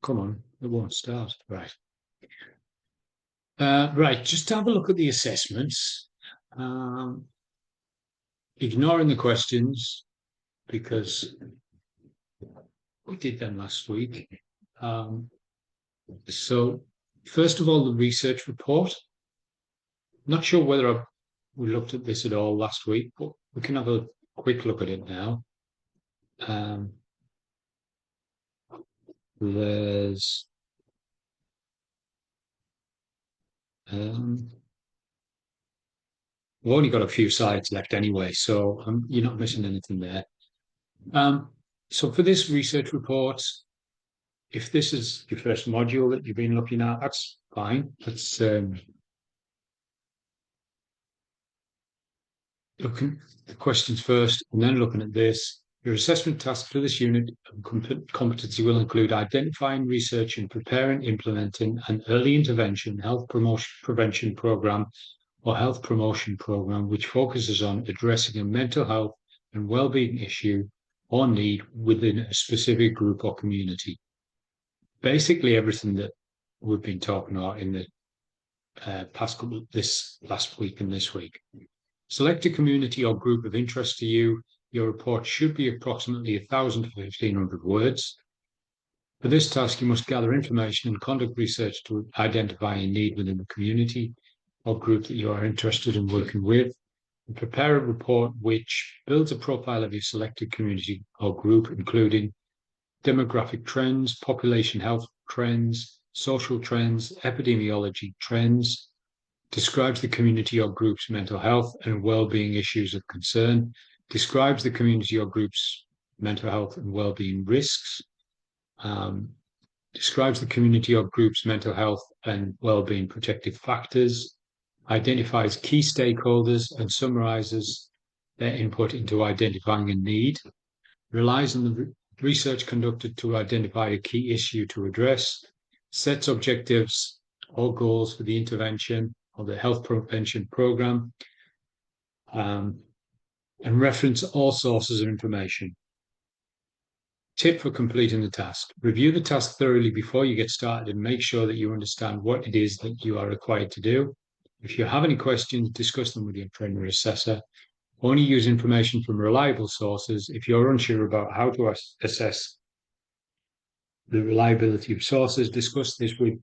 Come on, it won't start. Right. Right, just have a look at the assessments. Ignoring the questions because we did them last week. So, first of all, the research report. Not sure whether we looked at this at all last week, but we can have a quick look at it now. There's we've only got a few slides left anyway, so you're not missing anything there. So for this research report, if this is your first module that you've been looking at, that's fine. That's looking at the questions first and then looking at this. Your assessment task for this unit of competency will include identifying, researching, preparing, implementing an early intervention health promotion prevention program or health promotion program which focuses on addressing a mental health and well-being issue or need within a specific group or community. Basically everything that we've been talking about in the this last week and this week. Select a community or group of interest to you. Your report should be approximately 1,000 to 1,500 words. For this task, you must gather information and conduct research to identify a need within the community or group that you are interested in working with. And prepare a report which builds a profile of your selected community or group, including demographic trends, population health trends, social trends, epidemiology trends, describes the community or group's mental health and well-being issues of concern, describes the community or group's mental health and well-being risks, describes the community or group's mental health and well-being protective factors, identifies key stakeholders and summarizes their input into identifying a need, relies on the research conducted to identify a key issue to address, sets objectives or goals for the intervention or the health prevention program, and reference all sources of information. Tip for completing the task. Review the task thoroughly before you get started and make sure that you understand what it is that you are required to do. If you have any questions, discuss them with your trainer or assessor. Only use information from reliable sources. If you're unsure about how to assess the reliability of sources, discuss this with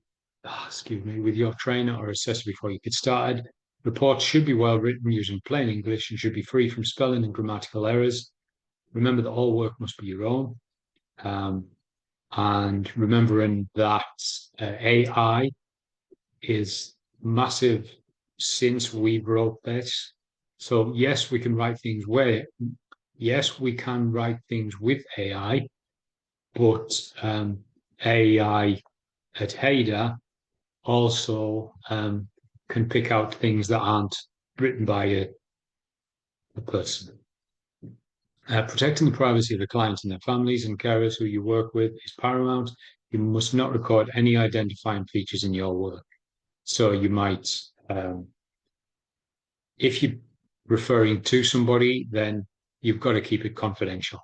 your trainer or assessor before you get started. Reports should be well written using plain English and should be free from spelling and grammatical errors. Remember that all work must be your own. And remembering that AI is massive since we wrote this. So yes, we can write things with AI, but AI at HADA also can pick out things that aren't written by a person. Protecting the privacy of the clients and their families and carers who you work with is paramount. You must not record any identifying features in your work. So you might, if you're referring to somebody, then you've got to keep it confidential.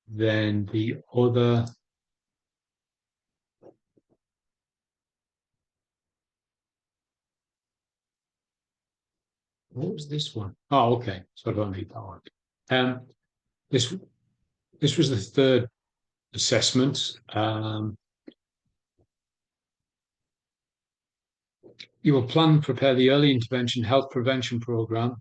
Then the other what was this one? Oh, okay. So I don't need that one. This was the third assessment. You will plan and prepare the early intervention health prevention program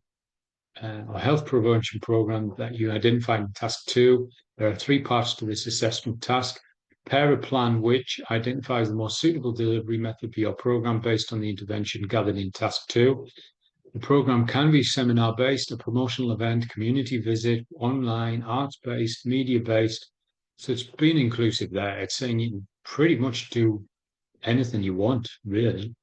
or health prevention program that you identified in task 2. There are 3 parts to this assessment task. Prepare a plan which identifies the most suitable delivery method for your program based on the intervention gathered in task 2. The program can be seminar-based, a promotional event, community visit, online, arts-based, media-based. So it's been inclusive there. It's saying you can pretty much do anything you want, really.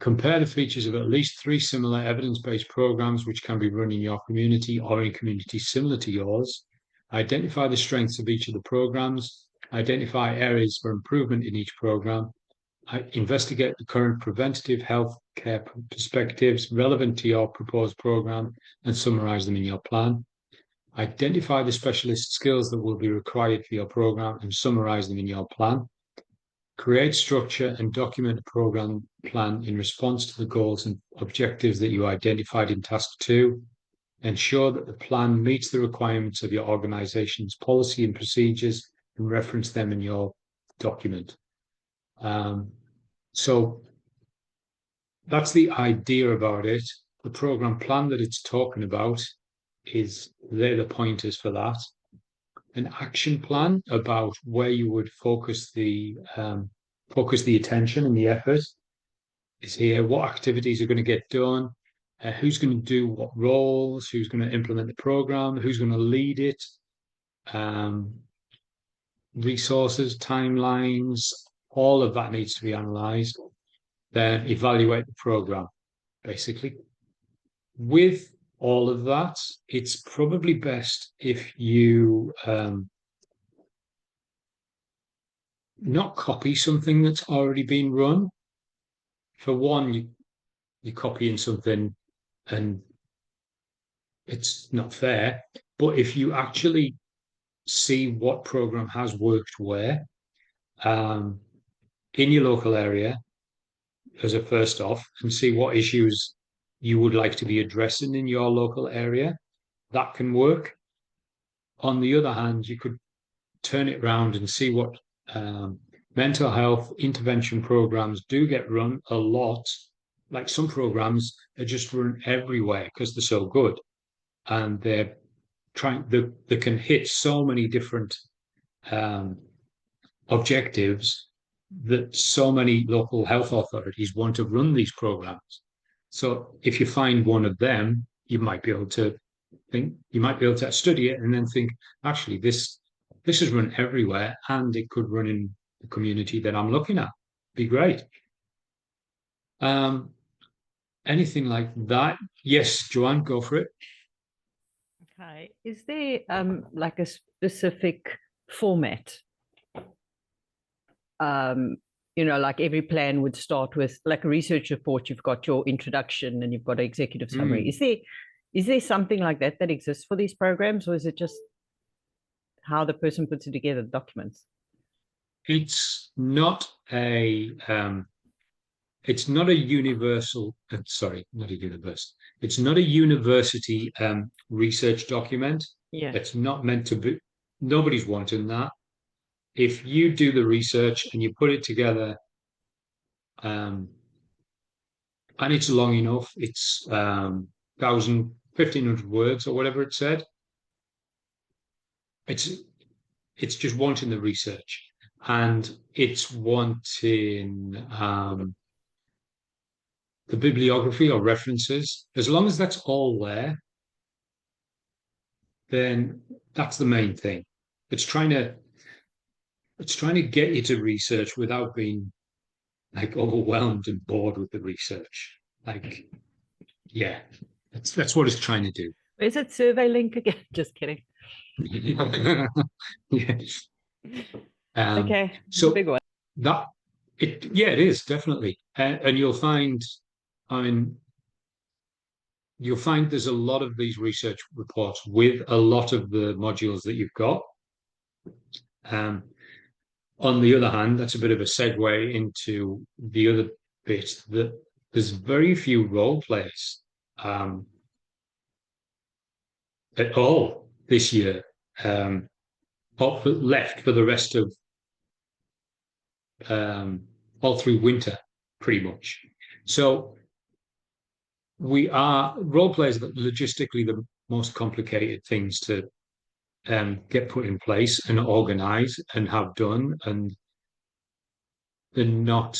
Compare the features of at least 3 similar evidence-based programs which can be run in your community or in communities similar to yours. Identify the strengths of each of the programs. Identify areas for improvement in each program. investigate the current preventative health care perspectives relevant to your proposed program and summarize them in your plan. Identify the specialist skills that will be required for your program and summarize them in your plan. Create structure and document a program plan in response to the goals and objectives that you identified in task 2. Ensure that the plan meets the requirements of your organization's policy and procedures and reference them in your document. So that's the idea about it. The program plan that it's talking about they're the pointers for that. An action plan about where you would focus the attention and the effort is here. What activities are going to get done? Who's going to do what roles? Who's going to implement the program? Who's going to lead it? Resources, timelines, all of that needs to be analysed. Then evaluate the program, basically. With all of that, it's probably best if you not copy something that's already been run. For one, you're copying something and it's not fair. But if you actually see what program has worked where in your local area as a first off, and see what issues you would like to be addressing in your local area, that can work. On the other hand, you could turn it around and see what mental health intervention programs do get run a lot. Like some programs are just run everywhere because they're so good, and they can hit so many different objectives that so many local health authorities want to run these programs. So if you find one of them, you might be able to study it and then think, actually, this is run everywhere and it could run in the community that I'm looking at. Be great. Anything like that? Yes, Joanne, go for it. Okay. Is there like a specific format? Like every plan would start with like a research report. You've got your introduction and you've got an executive summary. Is there something like that exists for these programs, or is it just how the person puts it together, the documents? It's not a universal. It's not a university research document. Yeah. It's not meant to be. Nobody's wanting that. If you do the research and you put it together, and it's long enough, it's 1,500 words or whatever it said. It's just wanting the research, and it's wanting the bibliography or references. As long as that's all there, then that's the main thing. It's trying to get you to research without being like overwhelmed and bored with the research. Like, yeah, that's what it's trying to do. Is it survey link again? Just kidding. Yes. Okay. So big one. it is definitely, and you'll find, there's a lot of these research reports with a lot of the modules that you've got. On the other hand, that's a bit of a segue into the other bit, that there's very few role plays at all this year, left for the rest of all through winter, pretty much. So role plays are logistically the most complicated things to get put in place and organize and have done, and they're not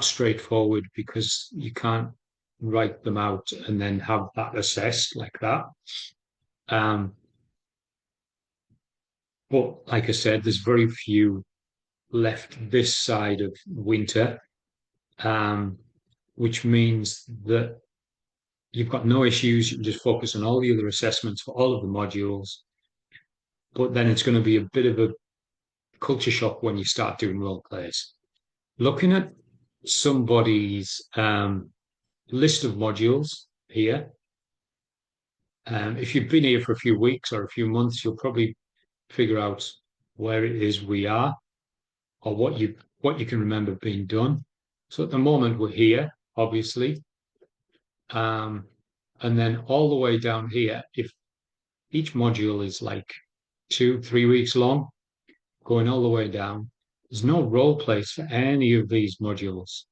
straightforward because you can't write them out and then have that assessed like that. But like I said, there's very few left this side of winter, which means that you've got no issues. You can just focus on all the other assessments for all of the modules. But then it's going to be a bit of a culture shock when you start doing role plays. Looking at somebody's list of modules here. If you've been here for a few weeks or a few months, you'll probably figure out where it is we are, or what you can remember being done. So at the moment we're here, obviously, and then all the way down here, if each module is like 2-3 weeks long, going all the way down, there's no role plays for any of these modules,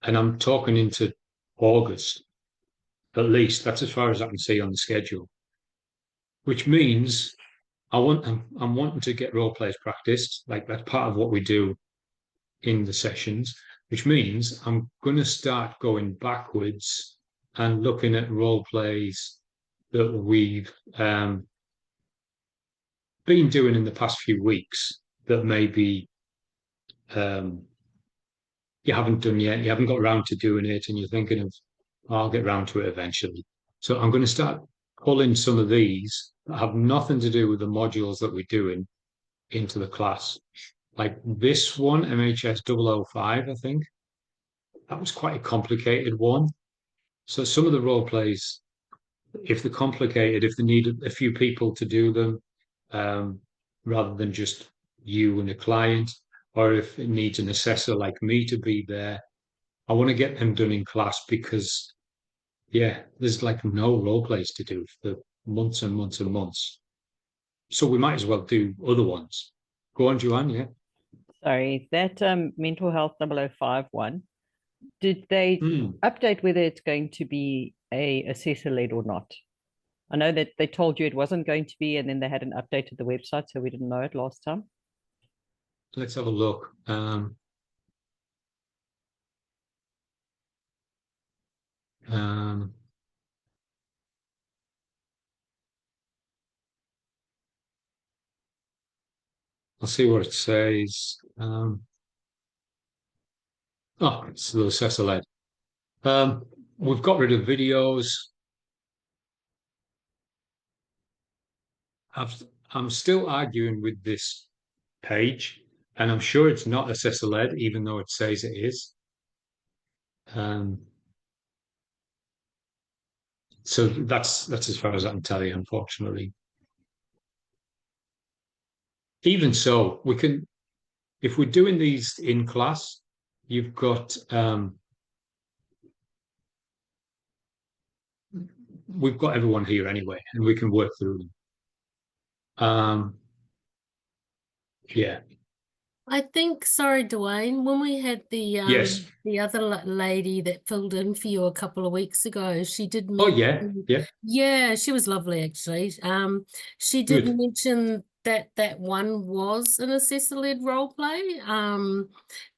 and I'm talking into August. At least that's as far as I can see on the schedule, which means I'm wanting to get role plays practiced. Like, that's part of what we do in the sessions, which means I'm going to start going backwards and looking at role plays that we've been doing in the past few weeks that maybe you haven't done yet, you haven't got around to doing it, and you're thinking of, oh, I'll get around to it eventually. So I'm going to start pulling some of these that have nothing to do with the modules that we're doing into the class. Like this one, MHS005, I think, that was quite a complicated one. So some of the role plays, if they're complicated, if they need a few people to do them, rather than just you and a client, or if it needs an assessor like me to be there, I want to get them done in class, because, yeah, there's like no role plays to do for months and months and months. So we might as well do other ones. Go on, Joanne, yeah. Sorry, that mental health 005 one, did they update whether it's going to be a assessor-led or not? I know that they told you it wasn't going to be, and then they hadn't updated the website, so we didn't know it last time. Let's have a look. I'll see what it says. Oh, it's the assessor led. We've got rid of videos. I'm still arguing with this page, and I'm sure it's not assessor led, even though it says it is. So that's as far as I can tell you, unfortunately. Even so, we can, if we're doing these in class, you've got we've got everyone here anyway, and we can work through them. Yeah. I think, sorry, Dwayne, when we had Yes. the other lady that filled in for you a couple of weeks ago, she did Oh, yeah. Yeah. yeah, she was lovely actually. She did Good. mention that that one was an assessor-led role play.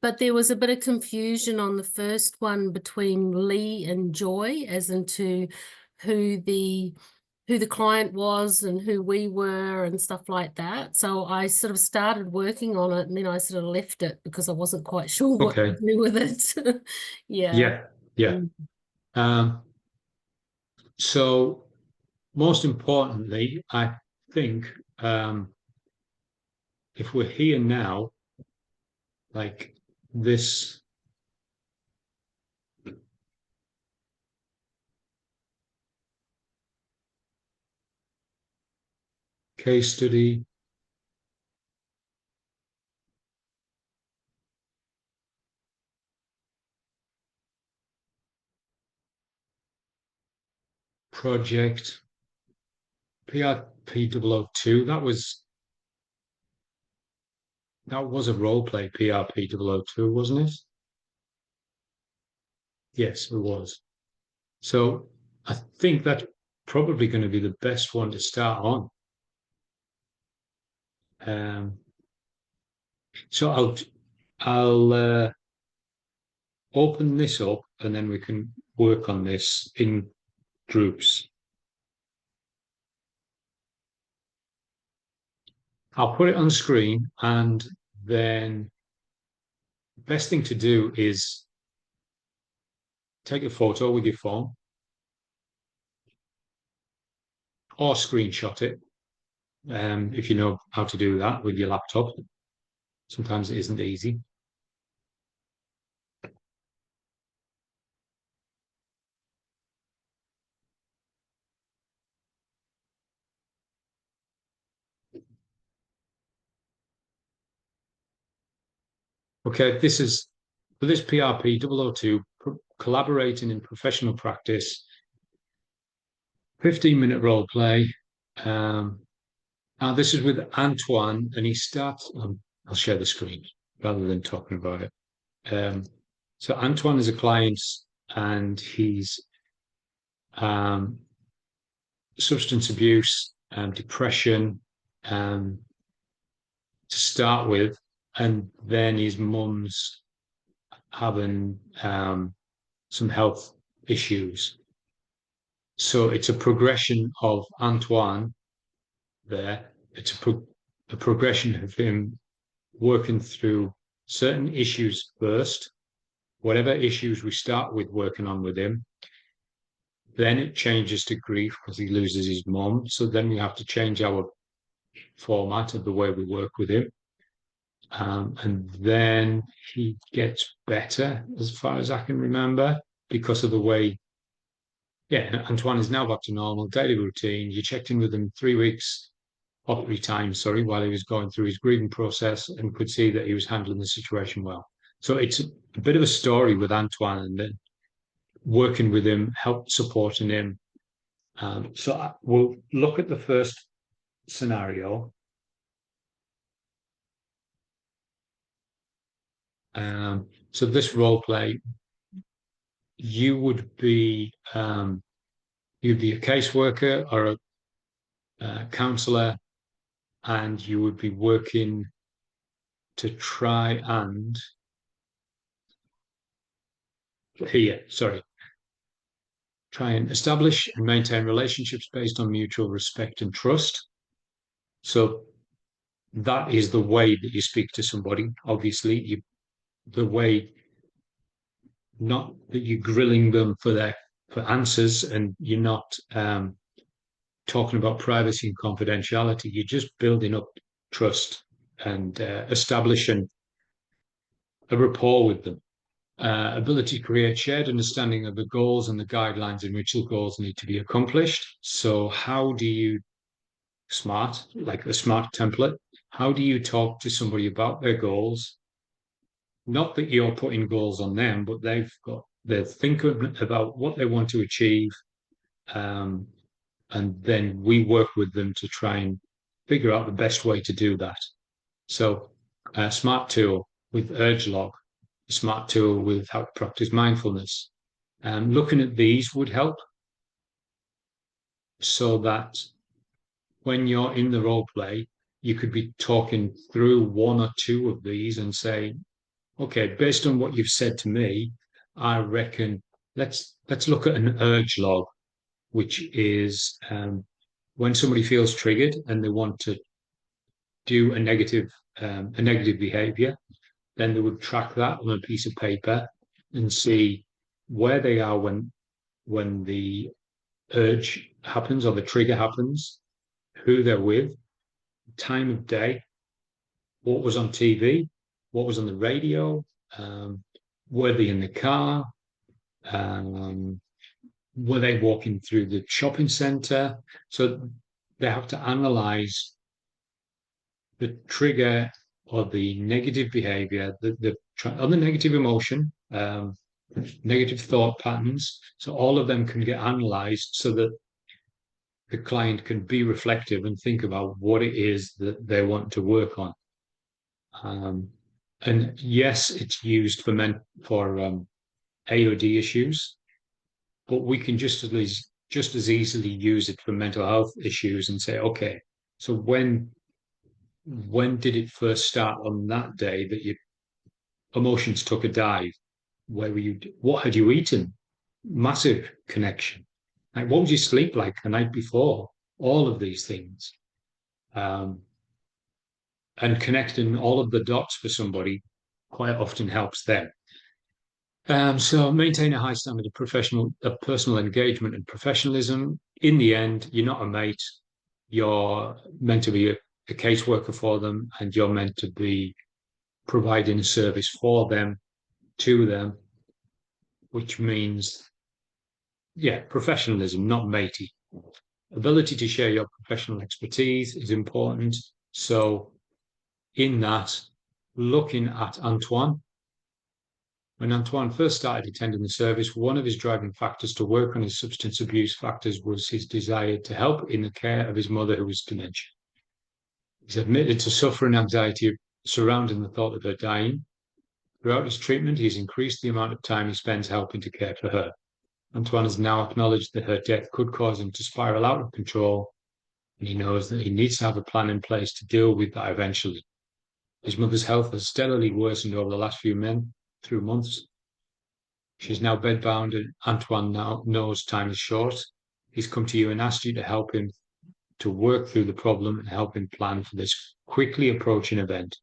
But there was a bit of confusion on the first one between Lee and Joy, as into who the client was and who we were and stuff like that. So I sort of started working on it, and then I sort of left it because I wasn't quite sure what to do with it. Yeah. Yeah. So most importantly, I think if we're here now, like this case study, project, PRP002, that was a role play, PRP002, wasn't it? Yes, it was. So I think that's probably going to be the best one to start on. So I'll open this up, and then we can work on this in groups. I'll put it on the screen, and then the best thing to do is take a photo with your phone or screenshot it, if you know how to do that with your laptop. sometimes it isn't easy. Okay, this is for this PRP 002, collaborating in professional practice, 15-minute role play. Now this is with Antoine, and he starts. I'll share the screen rather than talking about it. So Antoine is a client, and he's substance abuse and depression to start with, and then his mum's having some health issues. So it's a progression of Antoine there. It's a progression of him working through certain issues first, whatever issues we start with working on with him. Then it changes to grief because he loses his mum. So then we have to change our format of the way we work with him. And then he gets better, as far as I can remember, because of the way, yeah, Antoine is now back to normal, daily routine. You checked in with him 3 weeks, or 3 times, sorry, while he was going through his grieving process, and could see that he was handling the situation well. So it's a bit of a story with Antoine, and then working with him, help supporting him. So we'll look at the first scenario. So this role play, you would be you'd be a caseworker or a counsellor, and you would be working to try and try and establish and maintain relationships based on mutual respect and trust. So that is the way that you speak to somebody. Obviously, the way, not that you're grilling them for answers, and you're not talking about privacy and confidentiality. You're just building up trust and establishing a rapport with them. Ability to create shared understanding of the goals and the guidelines in which the goals need to be accomplished. So how do you like a SMART template, how do you talk to somebody about their goals? Not that you're putting goals on them, but they're thinking about what they want to achieve. And then we work with them to try and figure out the best way to do that. So a SMART tool with urge log, a SMART tool with how to practice mindfulness. Looking at these would help, so that when you're in the role play, you could be talking through 1 or 2 of these and say, okay, based on what you've said to me, I reckon let's look at an urge log, which is when somebody feels triggered and they want to do a negative behavior, then they would track that on a piece of paper and see where they are when the urge happens or the trigger happens, who they're with, time of day, what was on TV, what was on the radio, were they in the car, were they walking through the shopping centre? So they have to analyse the trigger or the negative behaviour, the negative emotion, negative thought patterns. So all of them can get analysed so that the client can be reflective and think about what it is that they want to work on. And yes, it's used for AOD issues, but we can just as easily use it for mental health issues and say, okay, so when did it first start on that day that your emotions took a dive? Where were you? What had you eaten? Massive connection. Like, what was your sleep like the night before? All of these things. And connecting all of the dots for somebody quite often helps them. So maintain a high standard of personal engagement and professionalism. In the end, you're not a mate. You're meant to be a caseworker for them, and you're meant to be providing a service for them, to them, which means, yeah, professionalism, not matey. Ability to share your professional expertise is important. So in that, looking at Antoine, when Antoine first started attending the service, one of his driving factors to work on his substance abuse factors was his desire to help in the care of his mother, who was dementia. He's admitted to suffering anxiety surrounding the thought of her dying. Throughout his treatment, he's increased the amount of time he spends helping to care for her. Antoine has now acknowledged that her death could cause him to spiral out of control, and he knows that he needs to have a plan in place to deal with that eventually. His mother's health has steadily worsened over the last few months. She's now bedbound, and Antoine now knows time is short. He's come to you and asked you to help him to work through the problem and help him plan for this quickly approaching event.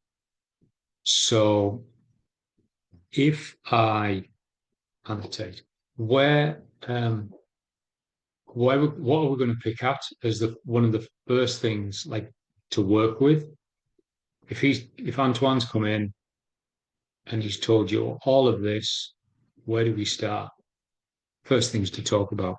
So if I annotate, what are we going to pick at as one of the first things, like, to work with? If Antoine's come in and he's told you all of this, where do we start? First things to talk about.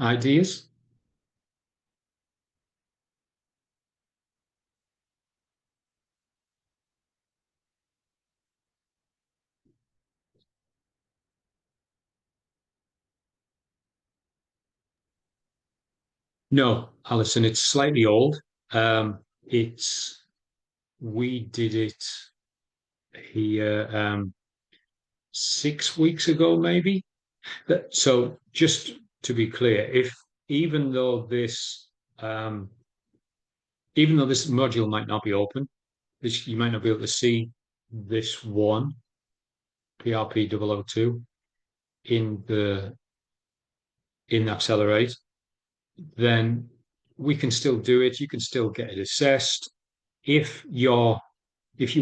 Ideas? No, Alison, it's slightly old. We did it here 6 weeks ago, maybe. So just to be clear, even though this module might not be open, you might not be able to see this one, PRP 002, in Accelerate, then we can still do it. You can still get it assessed. If you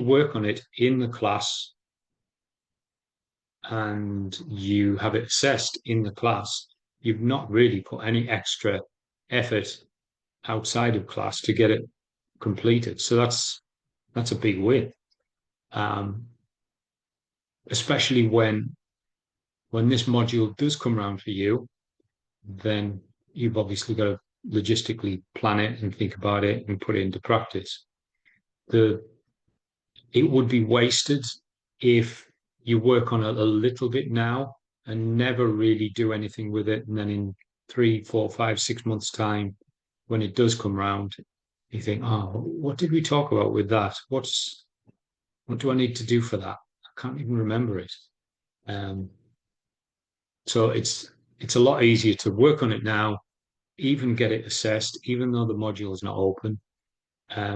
work on it in the class and you have it assessed in the class, you've not really put any extra effort outside of class to get it completed. So that's a big win. Especially when this module does come around for you, then you've obviously got to logistically plan it and think about it and put it into practice. It would be wasted if you work on it a little bit now and never really do anything with it, and then in 3, 4, 5, 6 months' time, when it does come round, you think, oh, what did we talk about with that? What do I need to do for that? I can't even remember it. So it's a lot easier to work on it now, even get it assessed, even though the module is not open.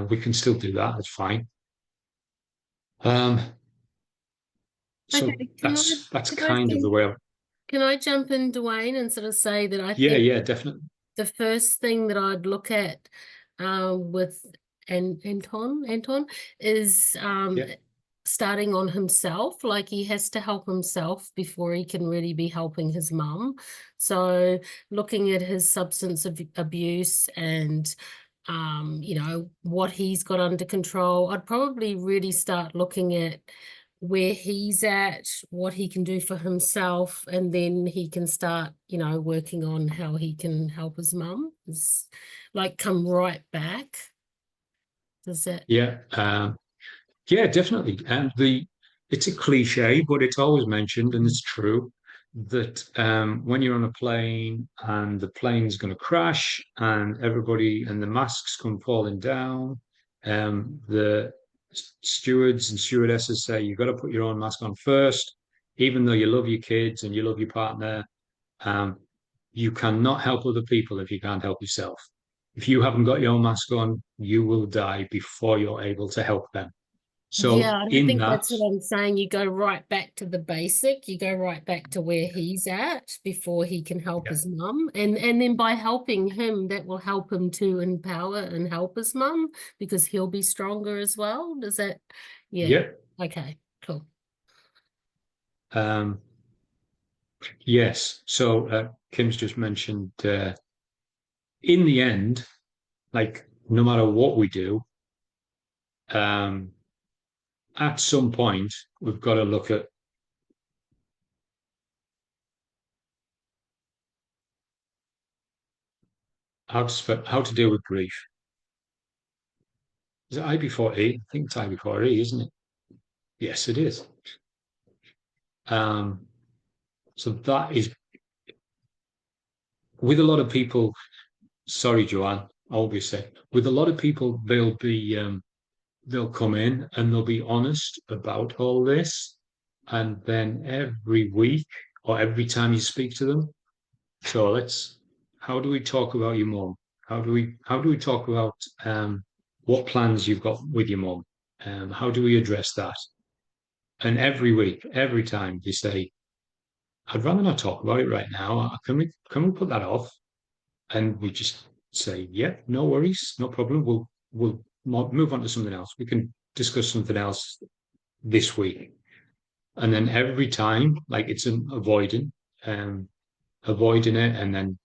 We can still do that. That's fine. So Okay, that's kind of the way. Can I jump in, Dwayne, and sort of say that I Yeah, think yeah, definitely. the first thing that I'd look at with Anton is Yeah. starting on himself. Like, he has to help himself before he can really be helping his mum. So looking at his substance abuse and what he's got under control, I'd probably really start looking at where he's at, what he can do for himself, and then he can start, working on how he can help his mum. It's like come right back. Does that? Yeah, yeah, definitely. And it's a cliche, but it's always mentioned, and it's true, that when you're on a plane and the plane's going to crash and everybody and the masks come falling down, the stewards and stewardesses say you've got to put your own mask on first, even though you love your kids and you love your partner. You cannot help other people if you can't help yourself. If you haven't got your mask on, you will die before you're able to help them. So Yeah, I in think that, that's what I'm saying. You go right back to the basic. You go right back to where he's at before he can help yeah, his mum. And then by helping him, that will help him to empower and help his mum because he'll be stronger as well. Does that? Yeah. yeah, Okay, cool. yes. So Kim's just mentioned, in the end, like no matter what we do, um, at some point we've got to look at how to deal with grief. Is it I before E? I think it's I before E, isn't it? Yes, it is. So that is with a lot of people. Sorry, Joanne. Obviously, with a lot of people, they'll come in and they'll be honest about all this, and then every week or every time you speak to them, so how do we talk about your mum? How do we talk about what plans you've got with your mum? How do we address that? And every week, every time they say, I'd rather not talk about it right now. Can we put that off? And we just say, yeah, no worries, no problem. We'll move on to something else. We can discuss something else this week. And then every time, like it's an avoiding it, and then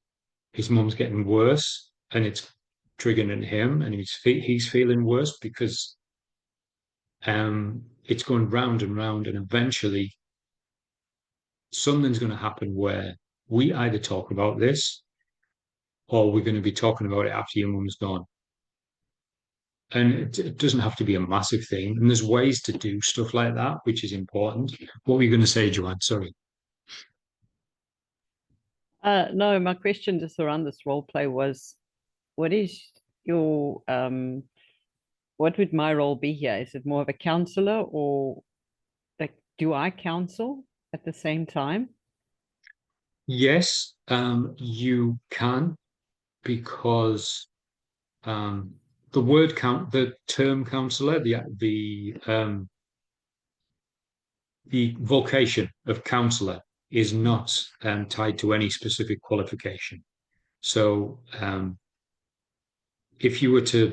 his mum's getting worse, and it's triggering him, and he's feeling worse because it's going round and round, and eventually something's going to happen where we either talk about this or we're going to be talking about it after your mum's gone. And it doesn't have to be a massive thing. And there's ways to do stuff like that, which is important. What were you going to say, Joanne? Sorry. No, my question just around this role play was, what is your what would my role be here? Is it more of a counselor, or like do I counsel at the same time? Yes, you can, because um, the term counselor, the vocation of counselor is not tied to any specific qualification. So if you were to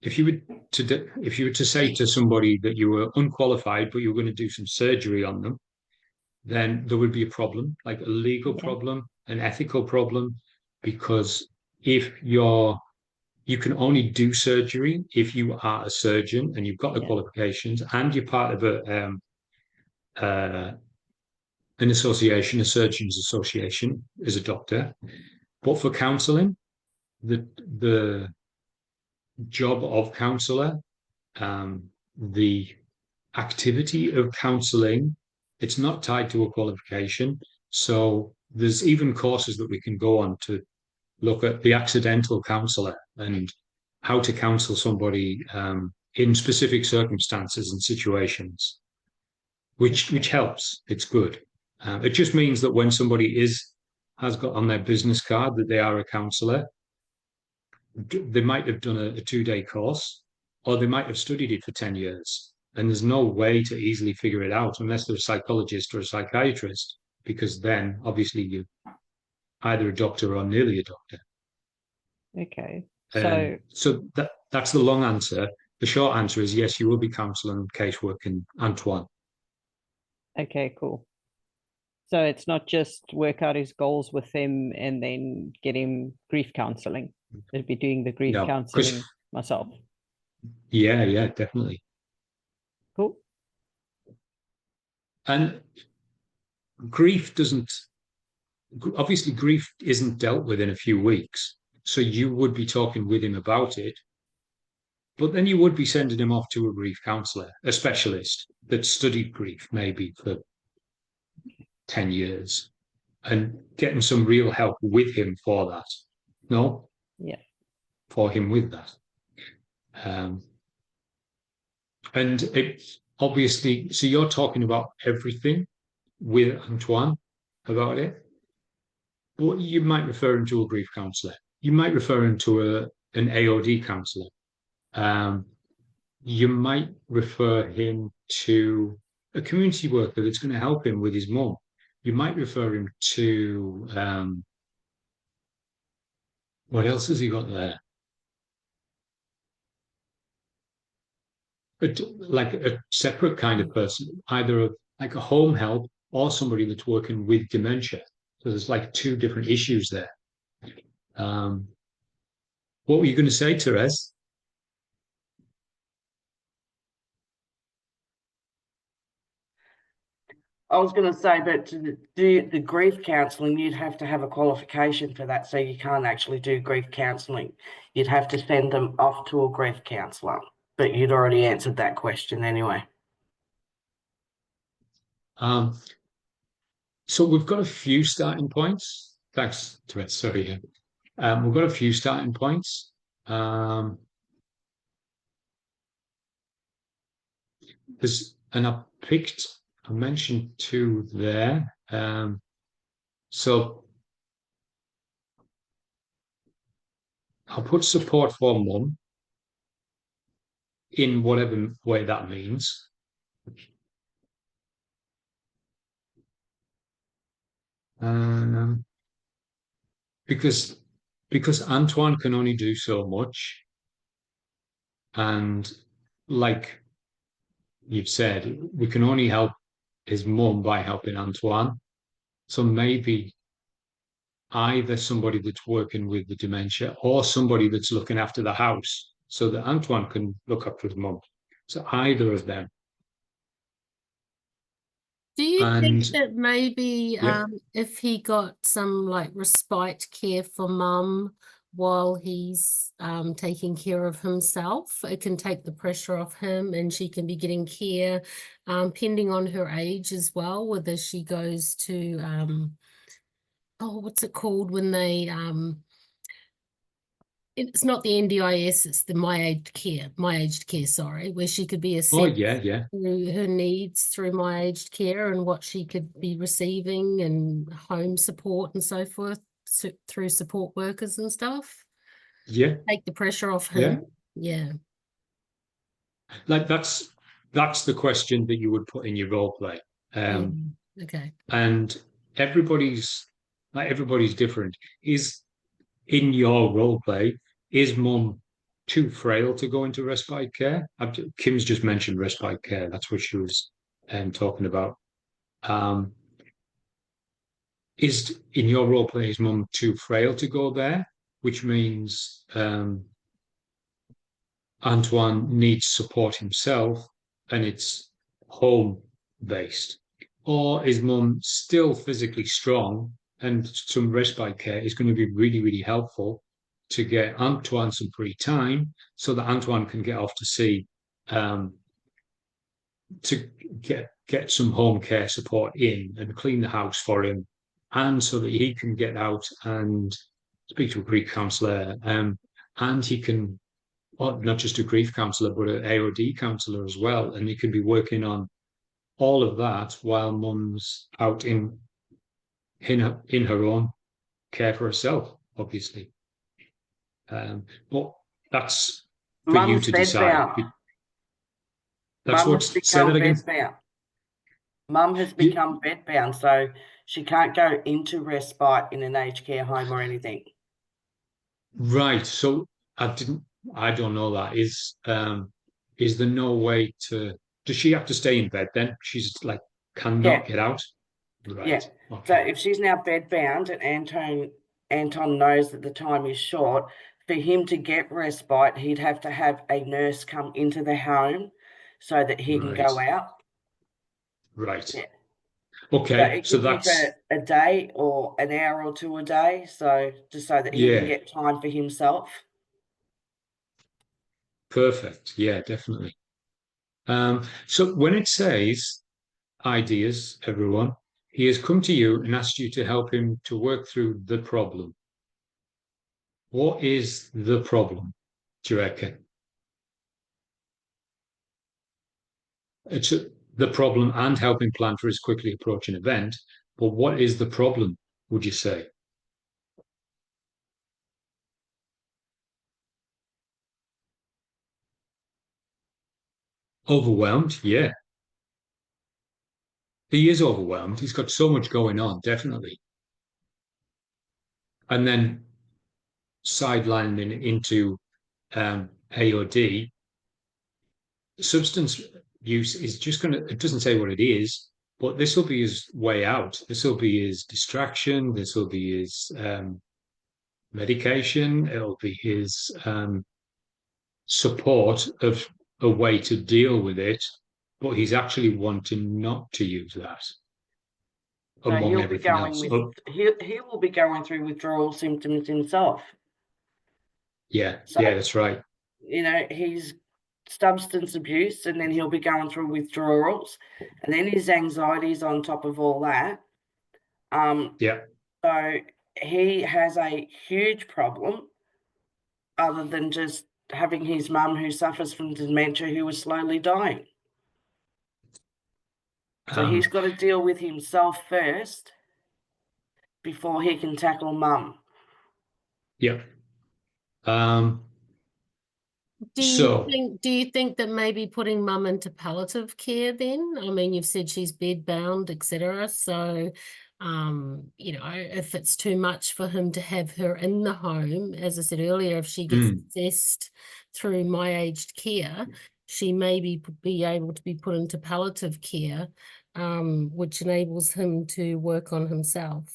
if you were to say to somebody that you were unqualified but you were going to do some surgery on them, then there would be a problem, like a legal Yeah. problem, an ethical problem, because if you can only do surgery if you are a surgeon and you've got the Yeah. qualifications and you're part of an association, a surgeons association, as a doctor. But for counselling, the job of counsellor, the activity of counselling, it's not tied to a qualification. So there's even courses that we can go on to look at the accidental counsellor and how to counsel somebody in specific circumstances and situations, which helps. It's good. It just means that when somebody has got on their business card that they are a counsellor, they might have done a 2-day course, or they might have studied it for 10 years. And there's no way to easily figure it out unless they're a psychologist or a psychiatrist, because then obviously you're either a doctor or nearly a doctor. Okay. So that's the long answer. The short answer is yes, you will be counselling casework in Antoine. Okay, cool. So it's not just work out his goals with him and then get him grief counseling. It'd be doing the grief counseling myself. Yeah, definitely. Cool. And grief isn't dealt with in a few weeks. So you would be talking with him about it, but then you would be sending him off to a grief counsellor, a specialist that studied grief maybe for 10 years, and getting some real help with him for that. No? Yeah. For him with that. And it obviously, so you're talking about everything with Antoine about it. But you might refer him to a grief counsellor. You might refer him to an AOD counsellor. you might refer him to a community worker that's going to help him with his mum. You might refer him to what else has he got there? Like a separate kind of person, either like a home help or somebody that's working with dementia. So there's like two different issues there. What were you going to say, Therese? I was going to say, but to do the grief counselling, you'd have to have a qualification for that. So you can't actually do grief counselling. You'd have to send them off to a grief counsellor. But you'd already answered that question anyway. So we've got a few starting points. Thanks, Therese. Sorry. We've got a few starting points. I mentioned two there. So I'll put support for mum in whatever way that means. Because Antoine can only do so much, and like you've said, we can only help his mum by helping Antoine. So maybe either somebody that's working with the dementia or somebody that's looking after the house so that Antoine can look after his mum. So either of them. Do you think And that maybe yeah, if he got some like respite care for mum while he's taking care of himself, it can take the pressure off him and she can be getting care, pending on her age as well, whether she goes to what's it called when they it's not the NDIS, it's the my aged care, sorry, where she could be oh assessed yeah, through her needs through my aged care and what she could be receiving and home support and so forth through support workers and stuff. yeah, Take the pressure off yeah. him. Yeah. Like that's the question that you would put in your role play. Okay. And everybody's different. Is in your role play, is mum too frail to go into respite care? Kim's just mentioned respite care. That's what she was talking about. Is in your role play, is mum too frail to go there? Which means Antoine needs support himself and it's home based. Or is mum still physically strong and some respite care is going to be really, really helpful to get Antoine some free time so that Antoine can get off to sea to get some home care support in and clean the house for him, and so that he can get out and speak to a grief counsellor, and he can, well, not just a grief counsellor, but an AOD counsellor as well, and he can be working on all of that while mum's out in her own care for herself, obviously. But that's for you Mum's to decide. bedbound. That's Mum what. has Say that become again. bedbound. Mum has You, become bedbound, so she can't go into respite in an aged care home or anything. right. So I don't know that. Is there no way to? Does she have to stay in bed then? She's like Yeah, cannot get out. yeah. Right. So Okay. if she's now bedbound and Anton knows that the time is short, for him to get respite, he'd have to have a nurse come into the home so that he can Right. go out. Right. Yeah. So Okay. it So could be for that's a day or an hour or two a day, so just so that he can yeah. get time for himself. Perfect. Yeah, definitely. So when it says ideas, everyone, he has come to you and asked you to help him to work through the problem. What is the problem, do you reckon? It's the problem and helping plan for his quickly approaching event. But what is the problem, would you say? Overwhelmed, yeah. He is overwhelmed. He's got so much going on, definitely. And then sidelining into AOD, substance use is just going to, it doesn't say what it is, but this will be his way out. This will be his distraction. This will be his medication. It'll be his support of a way to deal with it, but he's actually wanting not to use that So among he'll be everything going else. with Oh, he will be going through withdrawal symptoms himself. yeah, So yeah, that's right. he's substance abuse, and then he'll be going through withdrawals, and then his anxieties on top of all that. Yeah, So he has a huge problem, other than just having his mum who suffers from dementia who is slowly dying. So he's got to deal with himself first before he can tackle mum. yeah. Do So you think that maybe putting mum into palliative care then? I mean, you've said she's bedbound, etc. So, if it's too much for him to have her in the home, as I said earlier, if she gets assessed through my aged care, she may be able to be put into palliative care, which enables him to work on himself.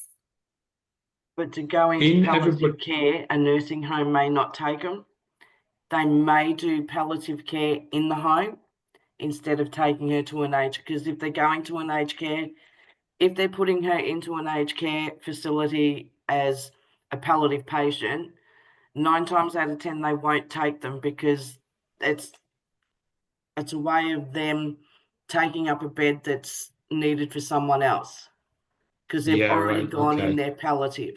But to go into palliative care, a nursing home may not take him. They may do palliative care in the home instead of taking her to an aged, because if they're going to an aged care, if they're putting her into an aged care facility as a palliative patient, 9 times out of 10 they won't take them, because it's a way of them taking up a bed that's needed for someone else, because they've already gone in their palliative.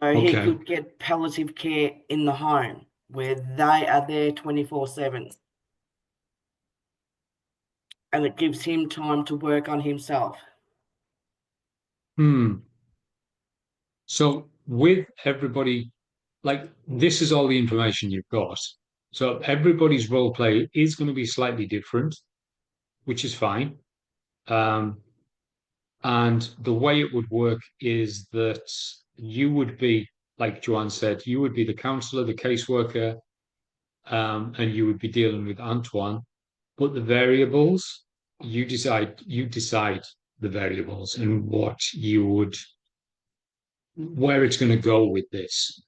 So he could get palliative care in the home where they are there 24/7. And it gives him time to work on himself. So with everybody, like, this is all the information you've got. So everybody's role play is going to be slightly different, which is fine. And the way it would work is that you would be, like Joanne said, you would be the counsellor, the caseworker, and you would be dealing with Antoine. But the variables, you decide the variables and where it's going to go with this.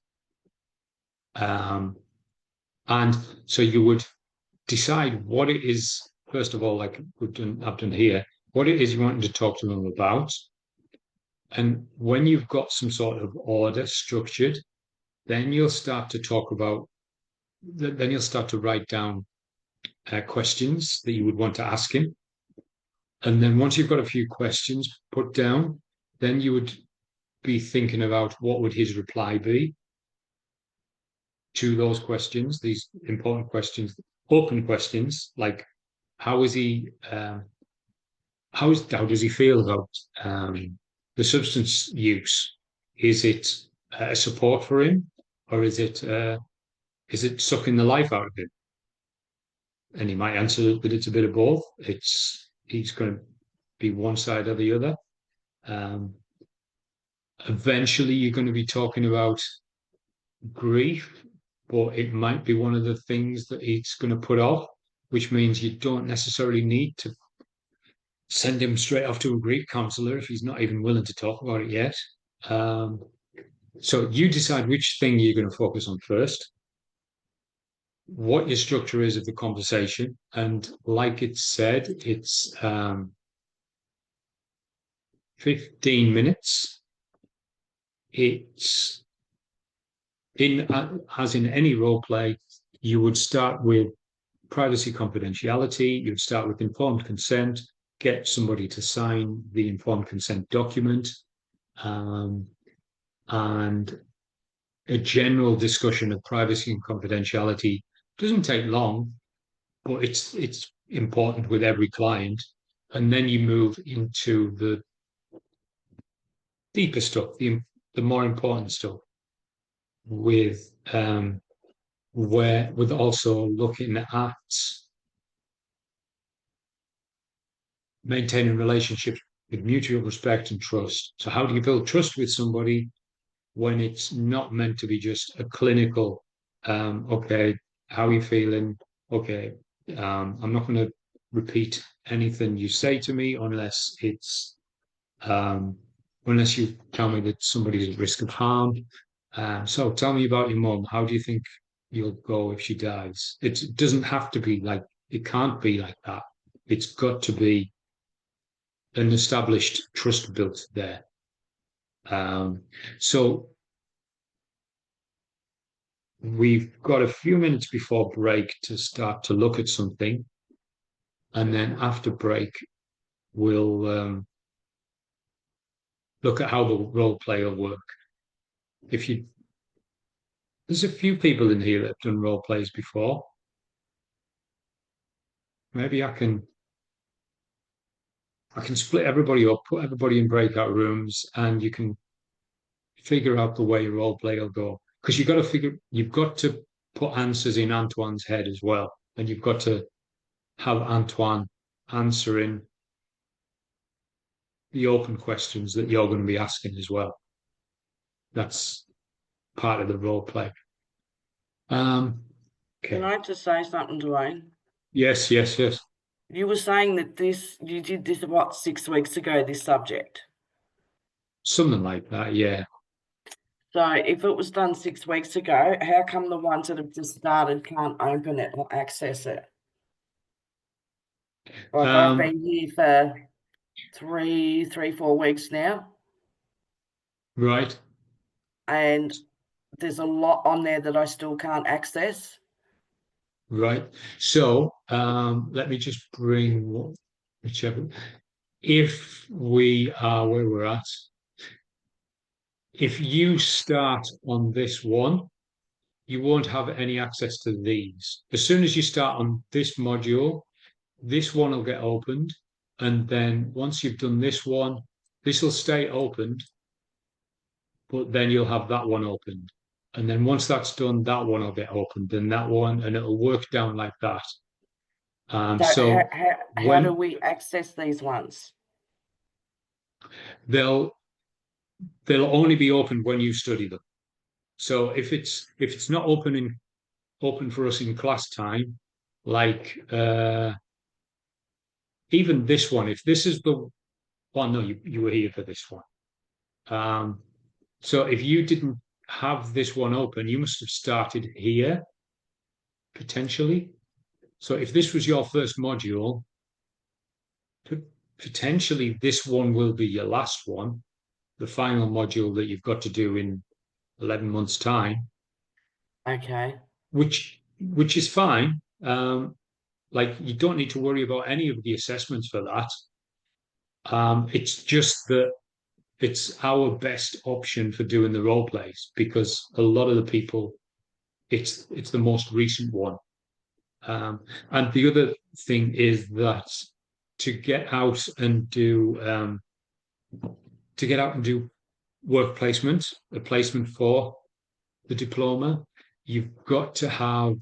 And so you would decide what it is, first of all, like I've done here, what it is you want to talk to them about. And when you've got some sort of order structured, then you'll start to write down questions that you would want to ask him. And then once you've got a few questions put down, then you would be thinking about what would his reply be to those questions, these important questions, open questions, like how does he feel about the substance use? Is it a support for him, or is it sucking the life out of him? And he might answer that it's a bit of both. He's going to be one side or the other. Eventually, you're going to be talking about grief, but it might be one of the things that he's going to put off, which means you don't necessarily need to send him straight off to a grief counsellor if he's not even willing to talk about it yet. So you decide which thing you're going to focus on first, what your structure is of the conversation, and like it said, it's 15 minutes. It's as in any role play, you would start with privacy confidentiality, you'd start with informed consent, get somebody to sign the informed consent document, and a general discussion of privacy and confidentiality doesn't take long, but it's important with every client. And then you move into the deeper stuff, the more important stuff with where with also looking at maintaining relationships with mutual respect and trust. So how do you build trust with somebody when it's not meant to be just a clinical, okay, how are you feeling? Okay, I'm not going to repeat anything you say to me unless it's unless you tell me that somebody's at risk of harm. So tell me about your mum. How do you think you'll go if she dies? It doesn't have to be like, it can't be like that. It's got to be an established trust built there. So we've got a few minutes before break to start to look at something. And then after break, we'll look at how the role play will work. There's a few people in here that have done role plays before. Maybe I can split everybody up, put everybody in breakout rooms, and you can figure out the way your role play will go. Because you've got to put answers in Antoine's head as well. And you've got to have Antoine answering the open questions that you're going to be asking as well. That's part of the role play. Okay. Can I just say something, Dwayne? Yes. You were saying that you did this, what, 6 weeks ago, this subject? Something like that, yeah. So if it was done 6 weeks ago, how come the ones that have just started can't open it or access it? Like I've been here for 4 weeks now. Right. And there's a lot on there that I still can't access. Right. So let me just bring whichever. If we are where we're at, if you start on this one, you won't have any access to these. As soon as you start on this module, this one will get opened. And then once you've done this one, this will stay opened, but then you'll have that one opened. And then once that's done, that one will get opened, and that one, and it'll work down like that. So how do we access these ones? They'll only be open when you study them. So if it's not open for us in class time, like even this one, if this is the one, no, you were here for this one. So if you didn't have this one open, you must have started here potentially. So if this was your first module, potentially this one will be your last one, the final module that you've got to do in 11 months' time. Okay. Which is fine. Like you don't need to worry about any of the assessments for that. It's just that it's our best option for doing the role plays because a lot of the people, it's the most recent one. And the other thing is that to get out and do work placement, a placement for the diploma, you've got to have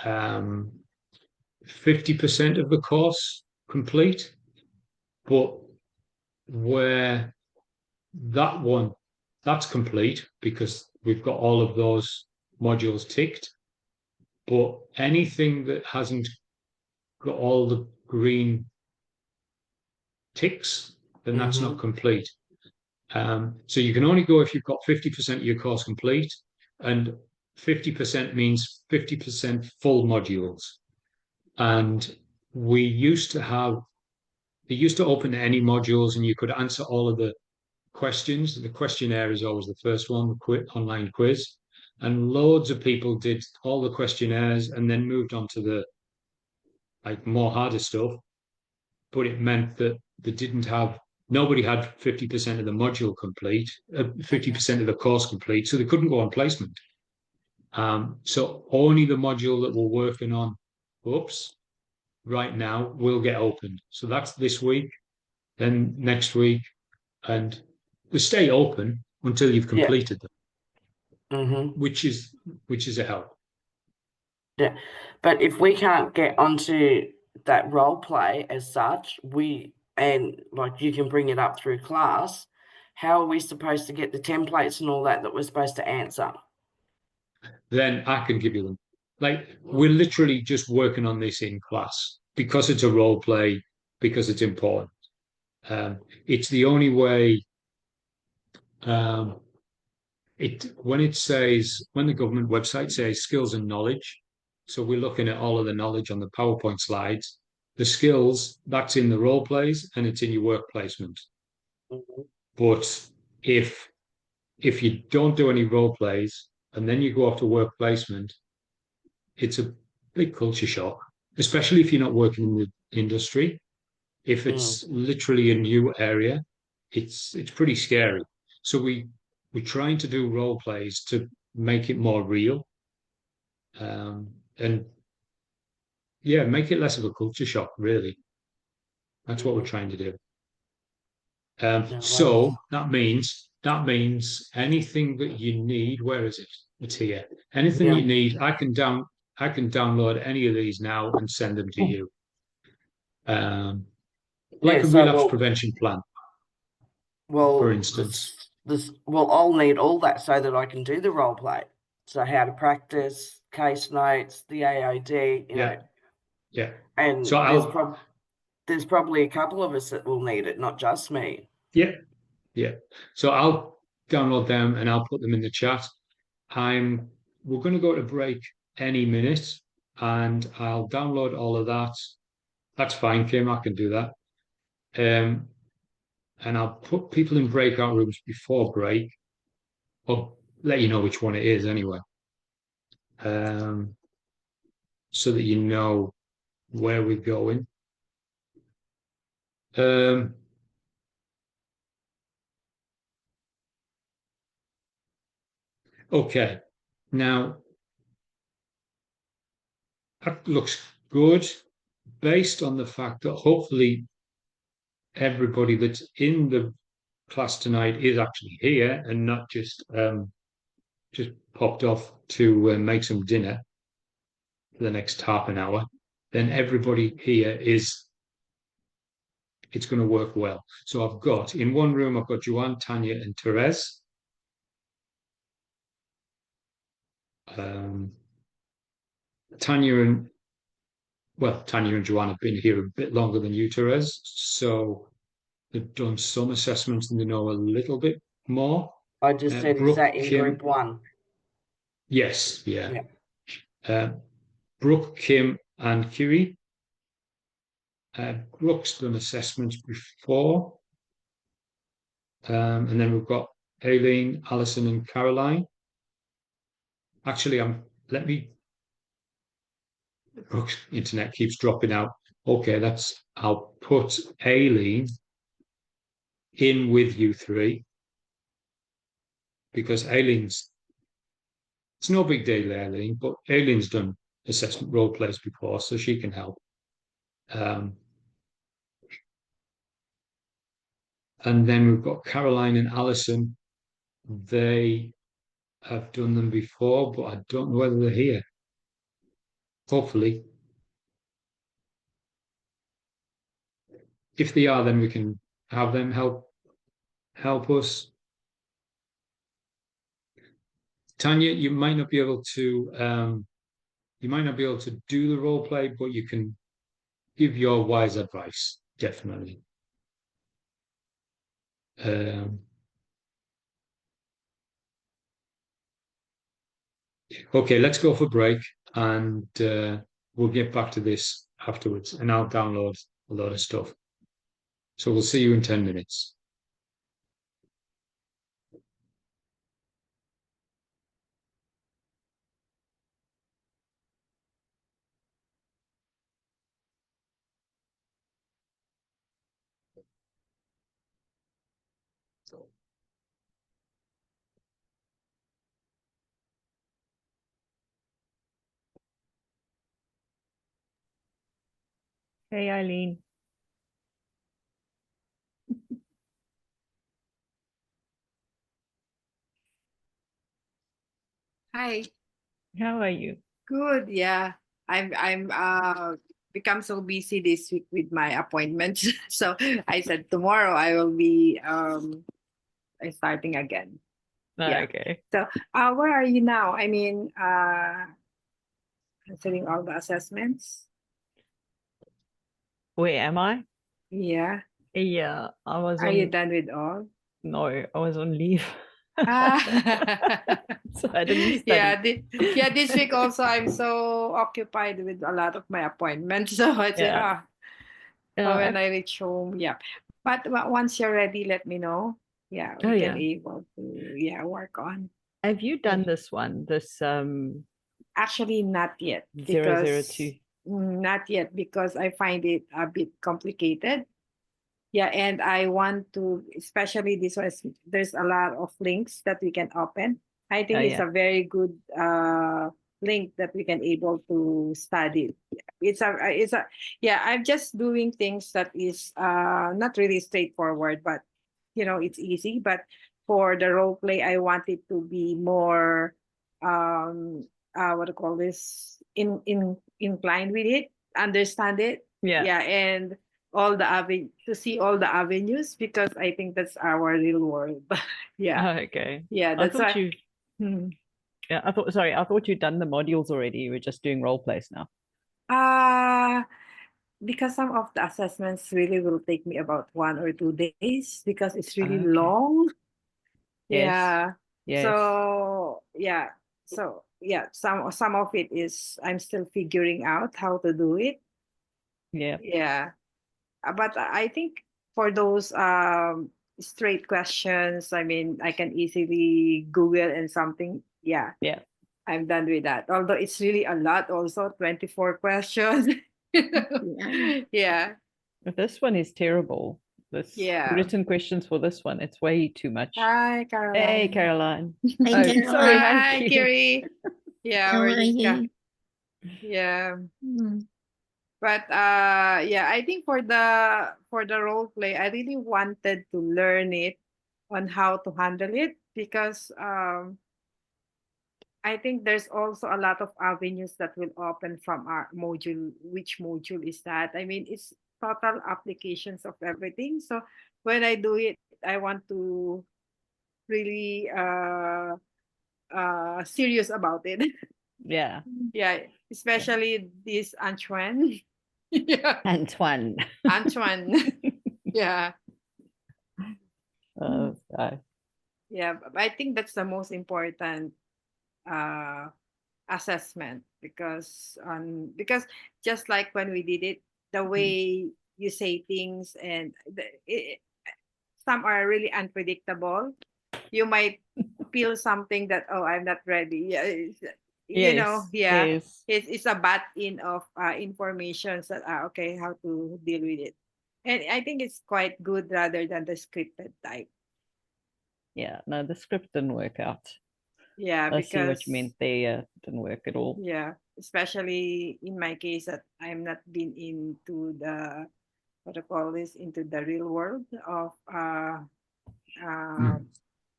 50% of the course complete, but where that's complete because we've got all of those modules ticked, but anything that hasn't got all the green ticks, then that's not complete. So you can only go if you've got 50% of your course complete, and 50% means 50% full modules. And they used to open any modules and you could answer all of the questions. The questionnaire is always the first one, the online quiz. And loads of people did all the questionnaires and then moved on to the more harder stuff. But it meant that nobody had 50% of the module complete, 50% of the course complete, so they couldn't go on placement. So only the module that we're working on, right now, will get opened. So that's this week, then next week, and they stay open until you've completed them, which is a help. Yeah, but if we can't get onto that role play as such, and like you can bring it up through class, how are we supposed to get the templates and all that we're supposed to answer? Then I can give you them. Like, we're literally just working on this in class because it's a role play, because it's important. It's the only way. Um, when the government website says skills and knowledge, so we're looking at all of the knowledge on the PowerPoint slides. The skills, that's in the role plays and it's in your work placement. Mhm. But if you don't do any role plays and then you go off to work placement, it's a big culture shock, especially if you're not working in the industry. If it's literally a new area, it's pretty scary. So we're trying to do role plays to make it more real, and yeah, make it less of a culture shock. Really, that's what we're trying to do. No, So that means anything that you need. Where is it? It's here. Anything yeah. you need, I can download any of these now and send them to you. Like Yeah, a so relapse prevention plan, for instance. I'll need all that so that I can do the role play. So how to practice, case notes, the AOD, Yeah, yeah. So and there's probably a couple of us that will need it, not just me. yeah, yeah. So I'll download them and I'll put them in the chat. We're going to go to break any minute, and I'll download all of that. That's fine, Kim. I can do that. Um, and I'll put people in breakout rooms before break, or let you know which one it is anyway, so that you know where we're going. Um, okay. Now, that looks good based on the fact that hopefully everybody that's in the class tonight is actually here and not just popped off to make some dinner for the next half an hour. Then everybody here it's going to work well. So I've got in one room, I've got Joanne, Tanya, and Therese. Um, Tanya and Tanya and Joanne have been here a bit longer than you, Therese. So they've done some assessments and they know a little bit more. I just said, is Brooke, that in Kim, group one? yes, yeah. Yeah. Brooke, Kim, and Kiri. Brooke's done assessments before. And then we've got Aileen, Alison, and Caroline. Actually, Brooke's internet keeps dropping out. Okay, I'll put Aileen in with you three because it's no big deal, Aileen, but Aileen's done assessment role plays before, so she can help. And then we've got Caroline and Alison. They have done them before, but I don't know whether they're here. Hopefully. If they are, then we can have them help us. Tanya, you might not be able to do the role play, but you can give your wise advice, definitely. Okay, let's go for break, and we'll get back to this afterwards, and I'll download a lot of stuff. So we'll see you in 10 minutes. Hey, Eileen. Hi, How are you? Good. Yeah. I'm become so busy this week with my appointments. So I said tomorrow I will be starting again. Yeah. Okay. So where are you now? I mean, considering all the assessments. Where am I? Yeah. Yeah, I was Are you on, done with all? no, I was on leave. Ah. So I didn't Yeah, study. this week also I'm so occupied with a lot of my appointments. So I say, Yeah. when I reach home, yeah. But once you're ready, let me know. Yeah, Oh, we can yeah. able to work on. Have you done this one? This Actually, not yet 002? not yet because I find it a bit complicated. Yeah, and I want to, especially this one, there's a lot of links that we can open. I think Oh, it's yeah. a very good link that we can able to study. I'm just doing things that is not really straightforward, but it's easy. But for the role play, I want it to be more what do you call this, inclined with it, understand it. Yeah. Yeah, and all the to see all the avenues, because I think that's our real world. Yeah. Oh, okay. Yeah, I that's thought why. you, yeah, I thought you'd done the modules already. You were just doing role plays now. Because some of the assessments really will take me about 1 or 2 days because it's really Okay. long. Yes. Yeah. Yes. So some of it is I'm still figuring out how to do it. Yeah. Yeah. But I think for those straight questions, I mean, I can easily Google and something. Yeah. Yeah. I'm done with that. Although it's really a lot also, 24 questions. Yeah. But this one is terrible. This Yeah. written questions for this one, it's way too much. Hi, Caroline. Hey, Caroline. Hey, Oh, Caroline. sorry, Hi, Kiri. Kiri. Yeah, How we're are just you? yeah. Mm. But I think for the role play, I really wanted to learn it on how to handle it because I think there's also a lot of avenues that will open from our module. Which module is that? I mean, it's total applications of everything. So when I do it, I want to really serious about it. Yeah. Yeah, especially this Antoine. Yeah, Antoine. Antoine. Yeah. Oh, Yeah, but I think that's the most important assessment because just like when we did it, the way you say things and some are really unpredictable. You might feel something that, oh, I'm not ready. Yeah, yes. Yes. it's a bat in of information that okay, how to deal with it. And I think it's quite good rather than the scripted type. Yeah. No, the script didn't work out. Yeah, I see what you because meant there. Didn't work at all. yeah, especially in my case that I'm not been into the what do you call this, into the real world of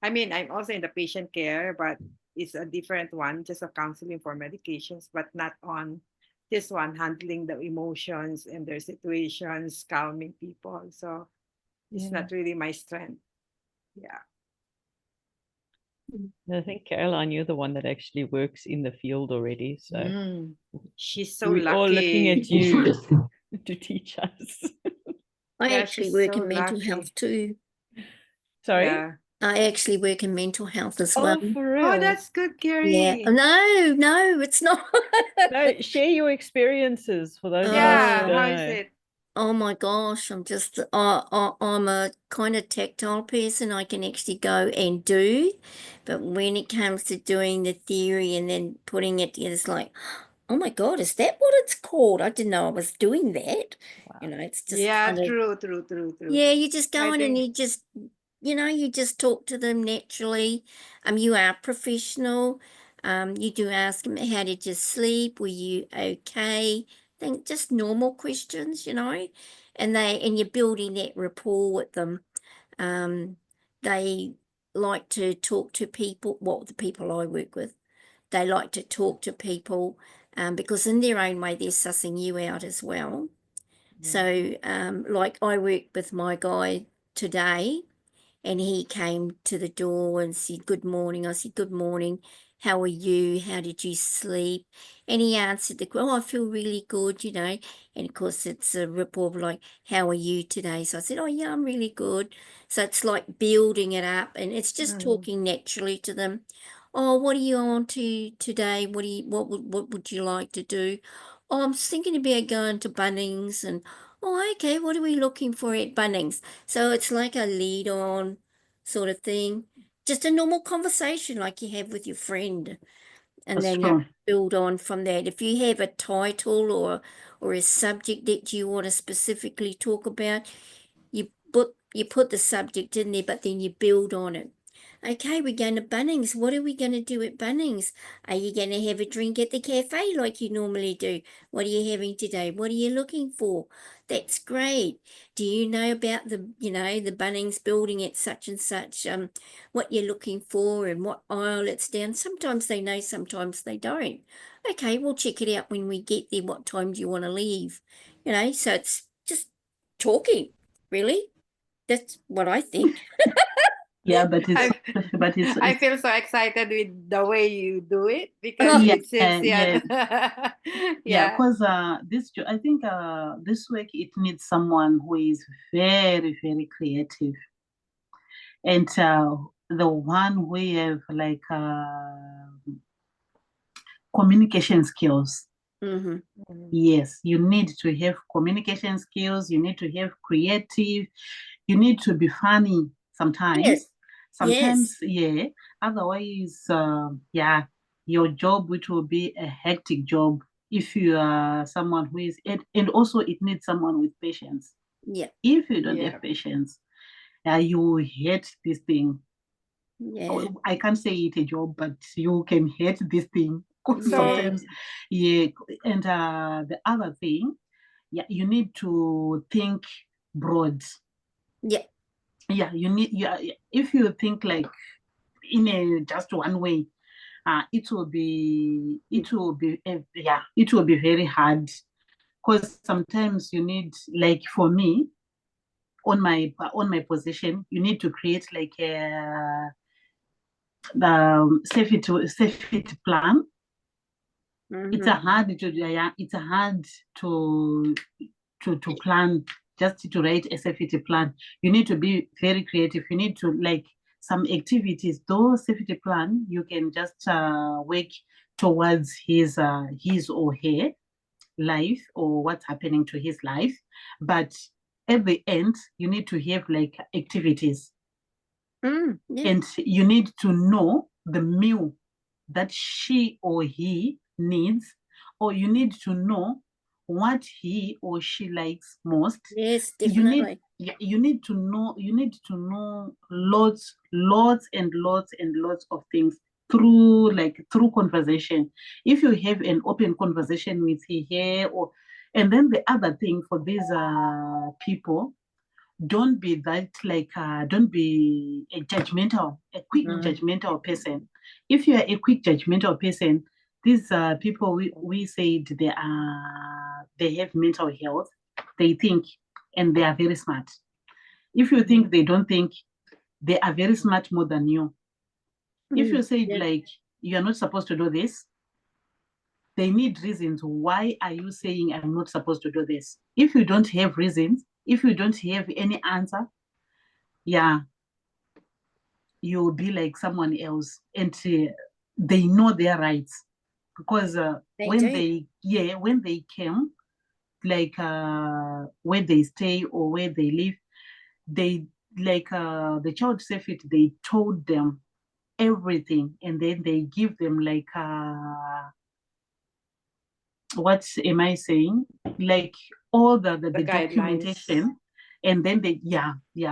I mean, I'm also in the patient care, but it's a different one, just a counseling for medications, but not on this one, handling the emotions and their situations, calming people. So it's Yeah. not really my strength. Yeah. I think Caroline, you're the one that actually works in the field already. So she's so we're lucky. all looking at you to teach us. I Yeah, actually she's work so in mental lucky. health too. Sorry? Yeah. I actually work in mental health as well. Oh, for real? Oh, that's good, Gary. Yeah. No, it's not. No, share your experiences for those of us Yeah, who don't how is know. it? Oh my gosh, I'm just I'm a kind of tactile person. I can actually go and do, but when it comes to doing the theory and then putting it together, it's like, oh my God, is that what it's called? I didn't know I was doing that. Wow. It's just Yeah, kind of, true. yeah, you just go I in and think- you just, you just talk to them naturally. You are professional. You do ask them, how did you sleep? Were you okay? Think just normal questions, and you're building that rapport with them. They like to talk to people, the people I work with, they like to talk to people because in their own way, they're sussing you out as well. So like I worked with my guy today, and he came to the door and said, good morning. I said, good morning. How are you? How did you sleep? And he answered the question, oh, I feel really good, you know. And of course, it's a ripple of like, how are you today? So I said, oh, yeah, I'm really good. So it's like building it up, and it's just talking naturally to them. Oh, what are you on to today? What would you like to do? Oh, I'm thinking about going to Bunnings, and oh, okay, what are we looking for at Bunnings? So it's like a lead on sort of thing, just a normal conversation like you have with your friend. And That's then true. you build on from that. If you have a title or a subject that you want to specifically talk about, you put the subject in there, but then you build on it. Okay, we're going to Bunnings. What are we going to do at Bunnings? Are you going to have a drink at the cafe like you normally do? What are you having today? What are you looking for? That's great. Do you know about the Bunnings building at such and such, what you're looking for and what aisle it's down? Sometimes they know, sometimes they don't. Okay, we'll check it out when we get there. What time do you want to leave? You know, so it's just talking, really. That's what I think. Yeah, but it's I feel so excited with the way you do it because Yeah, it seems yeah. yeah. Because I think this work, it needs someone who is very, very creative, and the one who have like communication skills. Mm-hmm. Yes, you need to have communication skills. You need to have creative. You need to be funny sometimes. Yes. Sometimes, yeah. Otherwise, yeah, your job, which will be a hectic job if you are someone who is, and also it needs someone with patience. Yeah. If you don't Yeah. have patience, you hate this thing. Yeah. I can't say it a job, but you can hate this thing. 'Cause So- sometimes, yeah. And the other thing, yeah, you need to think broad. Yeah. Yeah, you need, yeah, if you think like in a just one way, it will be very hard, because sometimes you need, like for me, on my position, you need to create like the safety plan. It's a Mhm. hard to, yeah, it's a hard to plan, just to write a safety plan. You need to be very creative. You need to like some activities. Those safety plan, you can just work towards his or her life, or what's happening to his life. But at the end, you need to have like activities, Yeah. and you need to know the meal that she or he needs, or you need to know what he or she likes most. Yes, You need, definitely. yeah, you need to know lots and lots of things through conversation. If you have an open conversation with her, or, and then the other thing for these people, don't be a quick judgmental person. If you are a quick judgmental person, these people, we said they have mental health, they think, and they are very smart. If you think they don't think, they are very smart more than you. If you say Yeah. like, you are not supposed to do this, they need reasons. Why are you saying I'm not supposed to do this? If you don't have reasons, if you don't have any answer, yeah, you'll be like someone else. And they know their rights, because They when do. they came, like where they stay or where they live, they like the child safety, they told them everything, and then they give them like what am I saying? Like all the guidelines. documentation, and then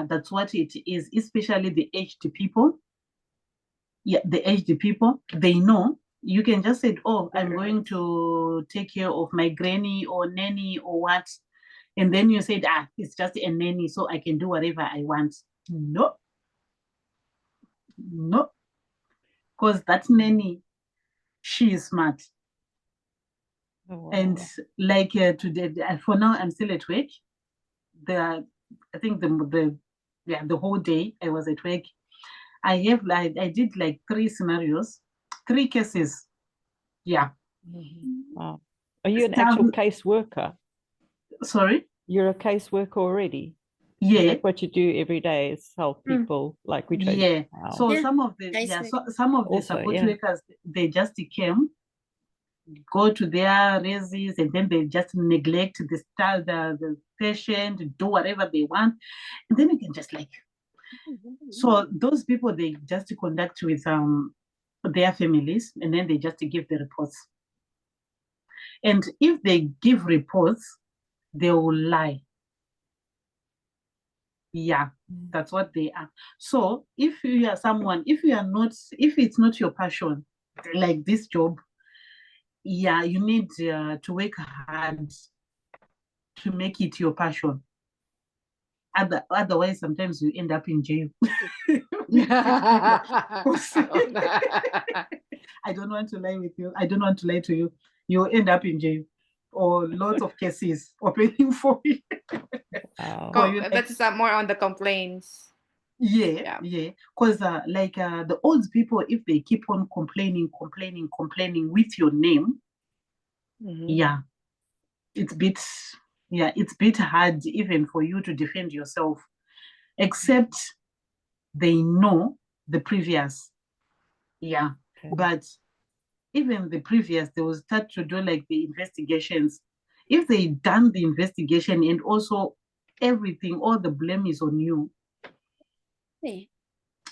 that's what it is, especially the aged people. Yeah, the aged people, they know. You can just say, oh, I'm going to take care of my granny or nanny or what. And then you said, it's just a nanny, so I can do whatever I want. No. Because that nanny, She is smart. Oh, And wow. like today, for now, I'm still at work. I think the whole day I was at work. I did like 3 scenarios, 3 cases. Yeah. Wow. Are you an Staff- actual caseworker? Sorry? You're a caseworker already? Yeah. That's what you do every day is help people like we train. Yeah. Wow. So Yeah, some of the some of the Also, support yeah. workers, they just came, go to their raises, and then they just neglect the patient, do whatever they want, and then you can just like. So those people, they just conduct with their families, and then they just give the reports. And if they give reports, they will lie. Yeah, that's what they are. So if you are someone, if it's not your passion, like this job, yeah, you need to work hard to make it your passion. Otherwise, sometimes you end up in jail. I don't want to lie with you. I don't want to lie to you. You end up in jail, or lots of cases opening for you. Wow. For you, like, That's more on the complaints. yeah. Because the old people, if they keep on complaining with your name, yeah, it's bit hard even for you to defend yourself, except they know the previous. Yeah. Okay. But even the previous, they will start to do like the investigations. If they done the investigation and also everything, all the blame is on you. Yeah.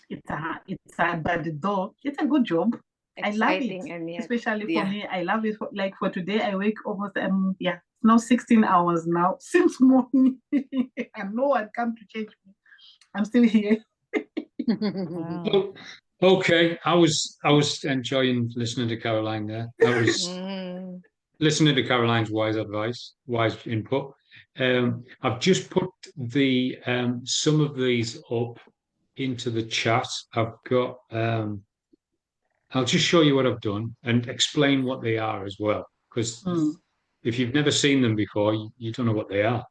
It's hard, but though it's a good job. I love Exciting it, and yet, especially yeah. for me. I love it. For today, I work almost now 16 hours now since morning, and no one come to change me. I'm still here. Wow. Oh, okay, I was enjoying listening to Caroline there. I was Mm. listening to Caroline's wise advice, wise input. I've just put the some of these up into the chat. I've got I'll just show you what I've done and explain what they are as well. Because if you've never seen them before, you don't know what they are.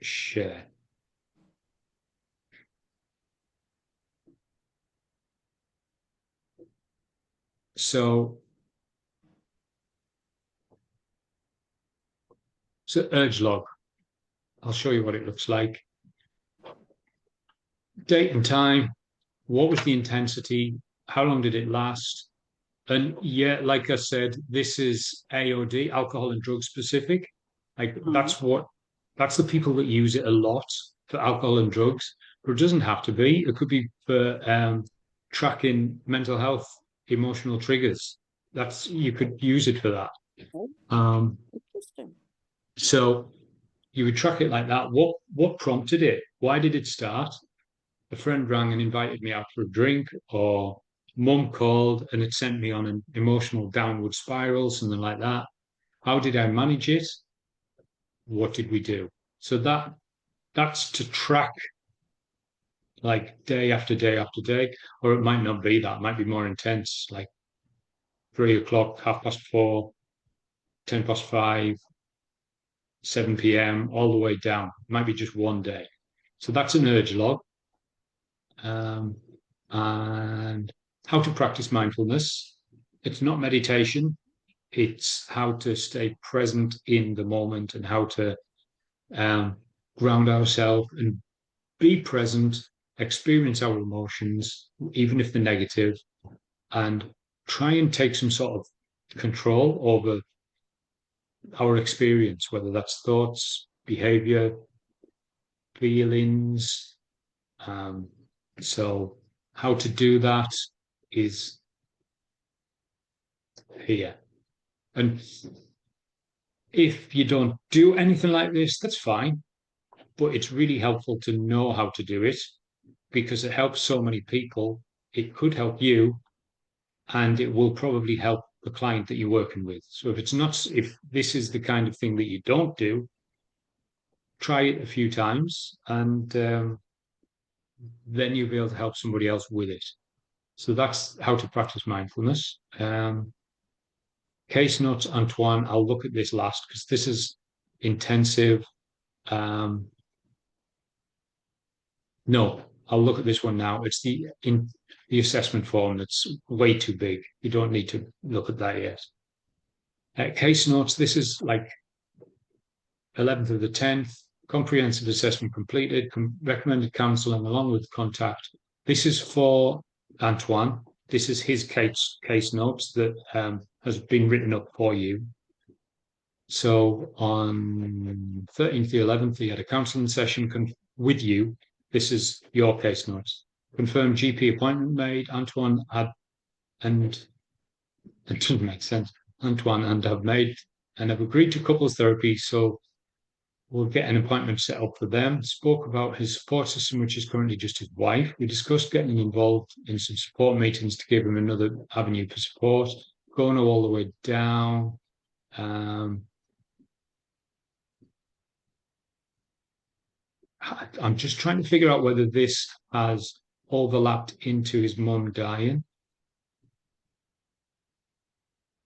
Share. So urge log. I'll show you what it looks like. Date and time. What was the intensity? How long did it last? And yeah, like I said, this is AOD, alcohol and drug specific. Like that's the people that use it a lot for alcohol and drugs, but it doesn't have to be. It could be for tracking mental health, emotional triggers. You could use it for that. Interesting. So you would track it like that. What prompted it? Why did it start? A friend rang and invited me out for a drink, or mum called and it sent me on an emotional downward spiral, something like that. How did I manage it? What did we do? So that's to track like day after day after day, or it might not be that. It might be more intense, like 3 o'clock, 4:30, 5:10, 7 p.m., all the way down. It might be just one day. So that's an urge log. And how to practice mindfulness. It's not meditation. It's how to stay present in the moment and how to ground ourselves and be present, experience our emotions, even if they're negative, and try and take some sort of control over our experience, whether that's thoughts, behavior, feelings. So how to do that is here. And if you don't do anything like this, that's fine. But it's really helpful to know how to do it because it helps so many people. It could help you, and it will probably help the client that you're working with. So if this is the kind of thing that you don't do, try it a few times, and then you'll be able to help somebody else with it. So that's how to practice mindfulness. Case notes, Antoine, I'll look at this last because this is intensive. No, I'll look at this one now. It's the assessment form that's way too big. You don't need to look at that yet. Case notes, this is like 11th of the 10th, comprehensive assessment completed, recommended counselling along with contact. This is for Antoine. This is his case notes that has been written up for you. So on 13th the 11th, he had a counselling session with you. This is your case notes. Confirmed GP appointment made. Antoine had, and it doesn't make sense. Antoine and have made and have agreed to couples therapy. So we'll get an appointment set up for them. Spoke about his support system, which is currently just his wife. We discussed getting involved in some support meetings to give him another avenue for support. Going all the way down. I'm just trying to figure out whether this has overlapped into his mum dying.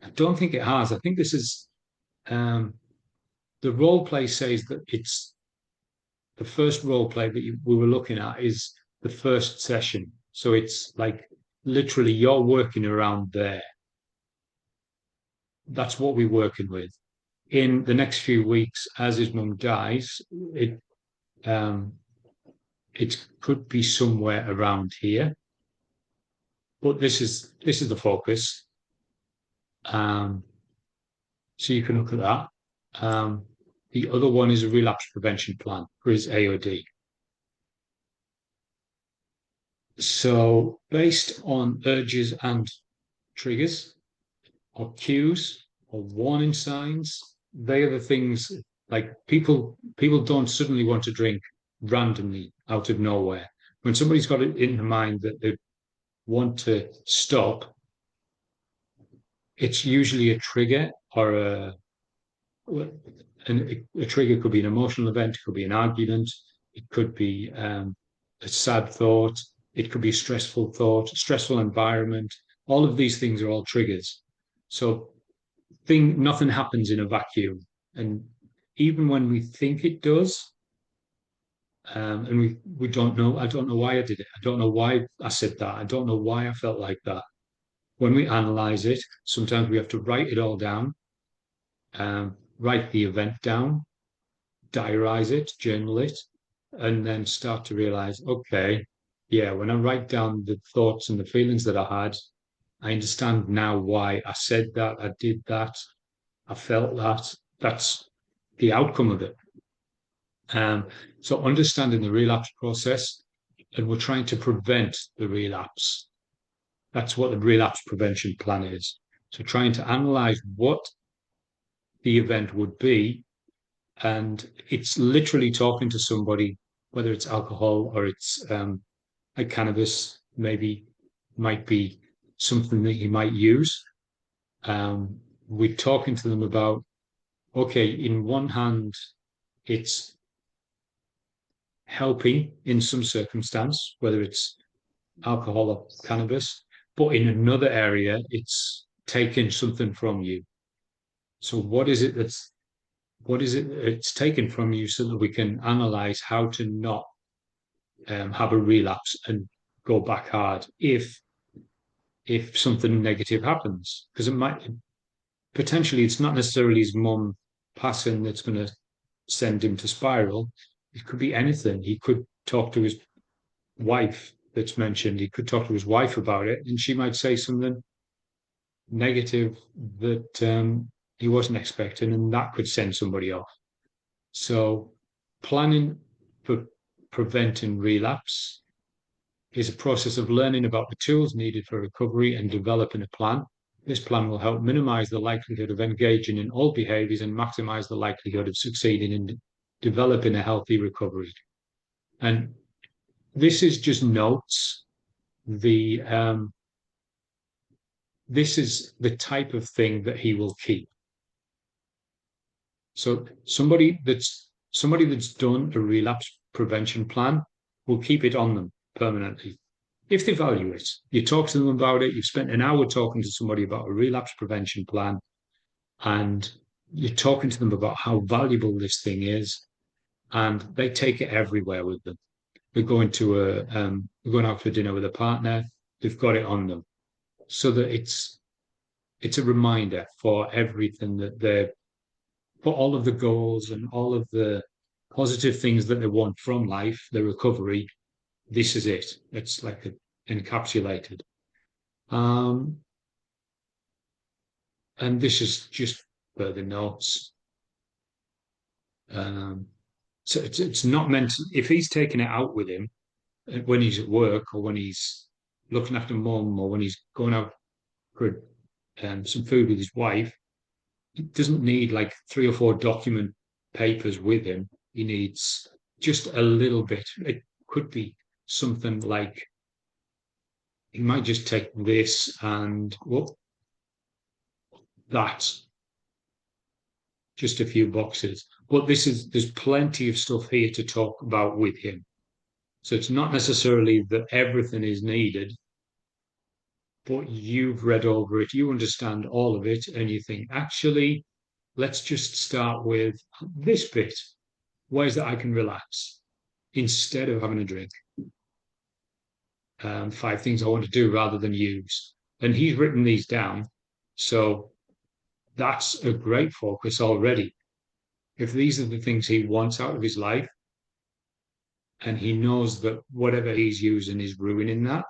I don't think it has. I think this is the role play says that it's the first role play that we were looking at is the first session. So it's like literally you're working around there. That's what we're working with. In the next few weeks, as his mum dies, it could be somewhere around here, but this is the focus. So you can look at that. The other one is a relapse prevention plan for his AOD. So based on urges and triggers or cues or warning signs, they are the things like people don't suddenly want to drink randomly out of nowhere. When somebody's got it in their mind that they want to stop, it's usually a trigger or a trigger could be an emotional event, it could be an argument, it could be a sad thought, it could be a stressful thought, stressful environment. All of these things are all triggers. So nothing happens in a vacuum. And even when we think it does, and we don't know, I don't know why I did it. I don't know why I said that. I don't know why I felt like that. When we analyze it, sometimes we have to write it all down, write the event down, diarize it, journal it, and then start to realize, okay, yeah, when I write down the thoughts and the feelings that I had, I understand now why I said that, I did that, I felt that. That's the outcome of it. So understanding the relapse process, and we're trying to prevent the relapse. That's what the relapse prevention plan is. So trying to analyze what the event would be, and it's literally talking to somebody, whether it's alcohol or it's like cannabis, maybe might be something that you might use. We're talking to them about, okay, in one hand, it's helping in some circumstance, whether it's alcohol or cannabis, but in another area, it's taking something from you. So what is it it's taken from you so that we can analyze how to not have a relapse and go back hard if something negative happens? Because it might potentially, it's not necessarily his mum passing that's going to send him to spiral. It could be anything. He could talk to his wife that's mentioned. He could talk to his wife about it, and she might say something negative that he wasn't expecting, and that could send somebody off. So planning for preventing relapse is a process of learning about the tools needed for recovery and developing a plan. This plan will help minimize the likelihood of engaging in all behaviors and maximize the likelihood of succeeding in developing a healthy recovery. And this is just notes. This is the type of thing that he will keep. So somebody that's done a relapse prevention plan will keep it on them permanently. if they value it, you talk to them about it, you've spent an hour talking to somebody about a relapse prevention plan, and you're talking to them about how valuable this thing is, and they take it everywhere with them. We're going out for dinner with a partner, they've got it on them, so that it's a reminder for everything that for all of the goals and all of the positive things that they want from life, the recovery. This is it. It's like encapsulated. And this is just further notes. So it's not meant, if he's taking it out with him when he's at work, or when he's looking after mum, or when he's going out for some food with his wife, he doesn't need like 3 or 4 document papers with him. He needs just a little bit. It could be something like, he might just take this and that, just a few boxes. But there's plenty of stuff here to talk about with him. So it's not necessarily that everything is needed, but you've read over it, you understand all of it, and you think, actually, let's just start with this bit, ways that I can relax instead of having a drink. 5 things I want to do rather than use. And he's written these down. So that's a great focus already. If these are the things he wants out of his life, and he knows that whatever he's using is ruining that,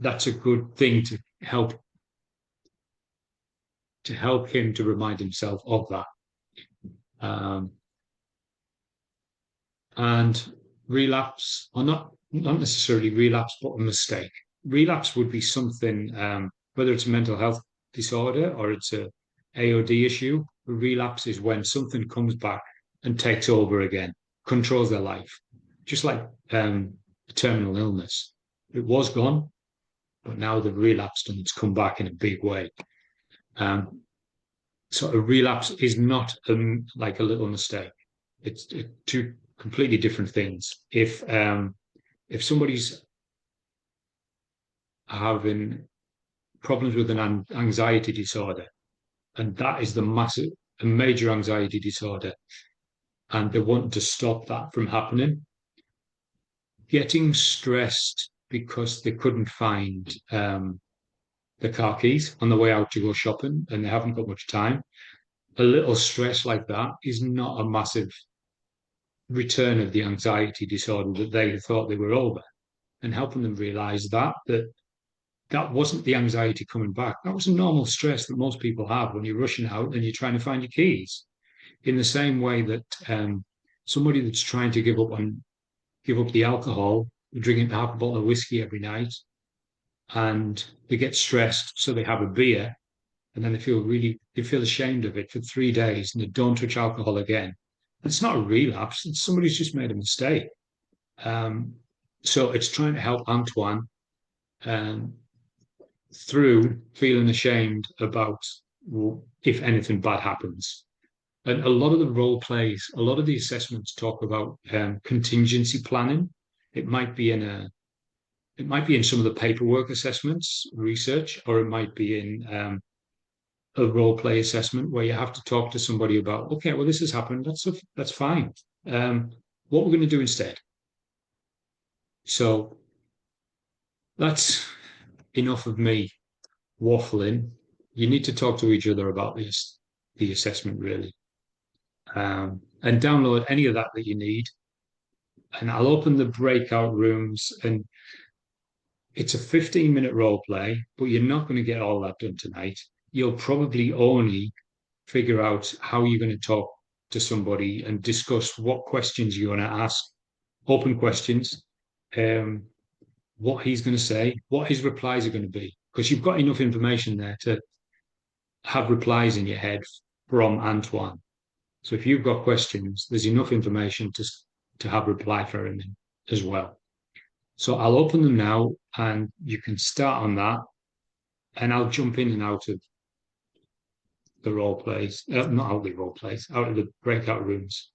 that's a good thing to help him to remind himself of that. And relapse, or not necessarily relapse, but a mistake. Relapse would be something, whether it's a mental health disorder or it's a AOD issue. A relapse is when something comes back and takes over again, controls their life. Just like a terminal illness. It was gone, but now they've relapsed and it's come back in a big way. So a relapse is not like a little mistake. It's 2 completely different things. If somebody's having problems with an anxiety disorder, and that is a major anxiety disorder, and they want to stop that from happening, getting stressed because they couldn't find the car keys on the way out to go shopping and they haven't got much time, a little stress like that is not a massive return of the anxiety disorder that they thought they were over, and helping them realize that wasn't the anxiety coming back. That was a normal stress that most people have when you're rushing out and you're trying to find your keys. In the same way that somebody that's trying to give up the alcohol, drinking half a bottle of whiskey every night, and they get stressed, so they have a beer, and then they feel ashamed of it for 3 days, and they don't touch alcohol again. It's not a relapse. It's somebody's just made a mistake. So it's trying to help Antoine through feeling ashamed about if anything bad happens. And a lot of the role plays, a lot of the assessments talk about contingency planning. It might be in some of the paperwork assessments, research, or it might be in a role play assessment where you have to talk to somebody about, okay, well, this has happened. That's fine. What we're going to do instead. So that's enough of me waffling. You need to talk to each other about the assessment, really. And download any of that you need. And I'll open the breakout rooms, and it's a 15-minute role play, but you're not going to get all that done tonight. You'll probably only figure out how you're going to talk to somebody and discuss what questions you're going to ask, open questions, what he's going to say, what his replies are going to be, because you've got enough information there to have replies in your head from Antoine. So if you've got questions, there's enough information to have reply for him as well. So I'll open them now, and you can start on that, and I'll jump in and out of the role plays, not out of the role plays, out of the breakout rooms.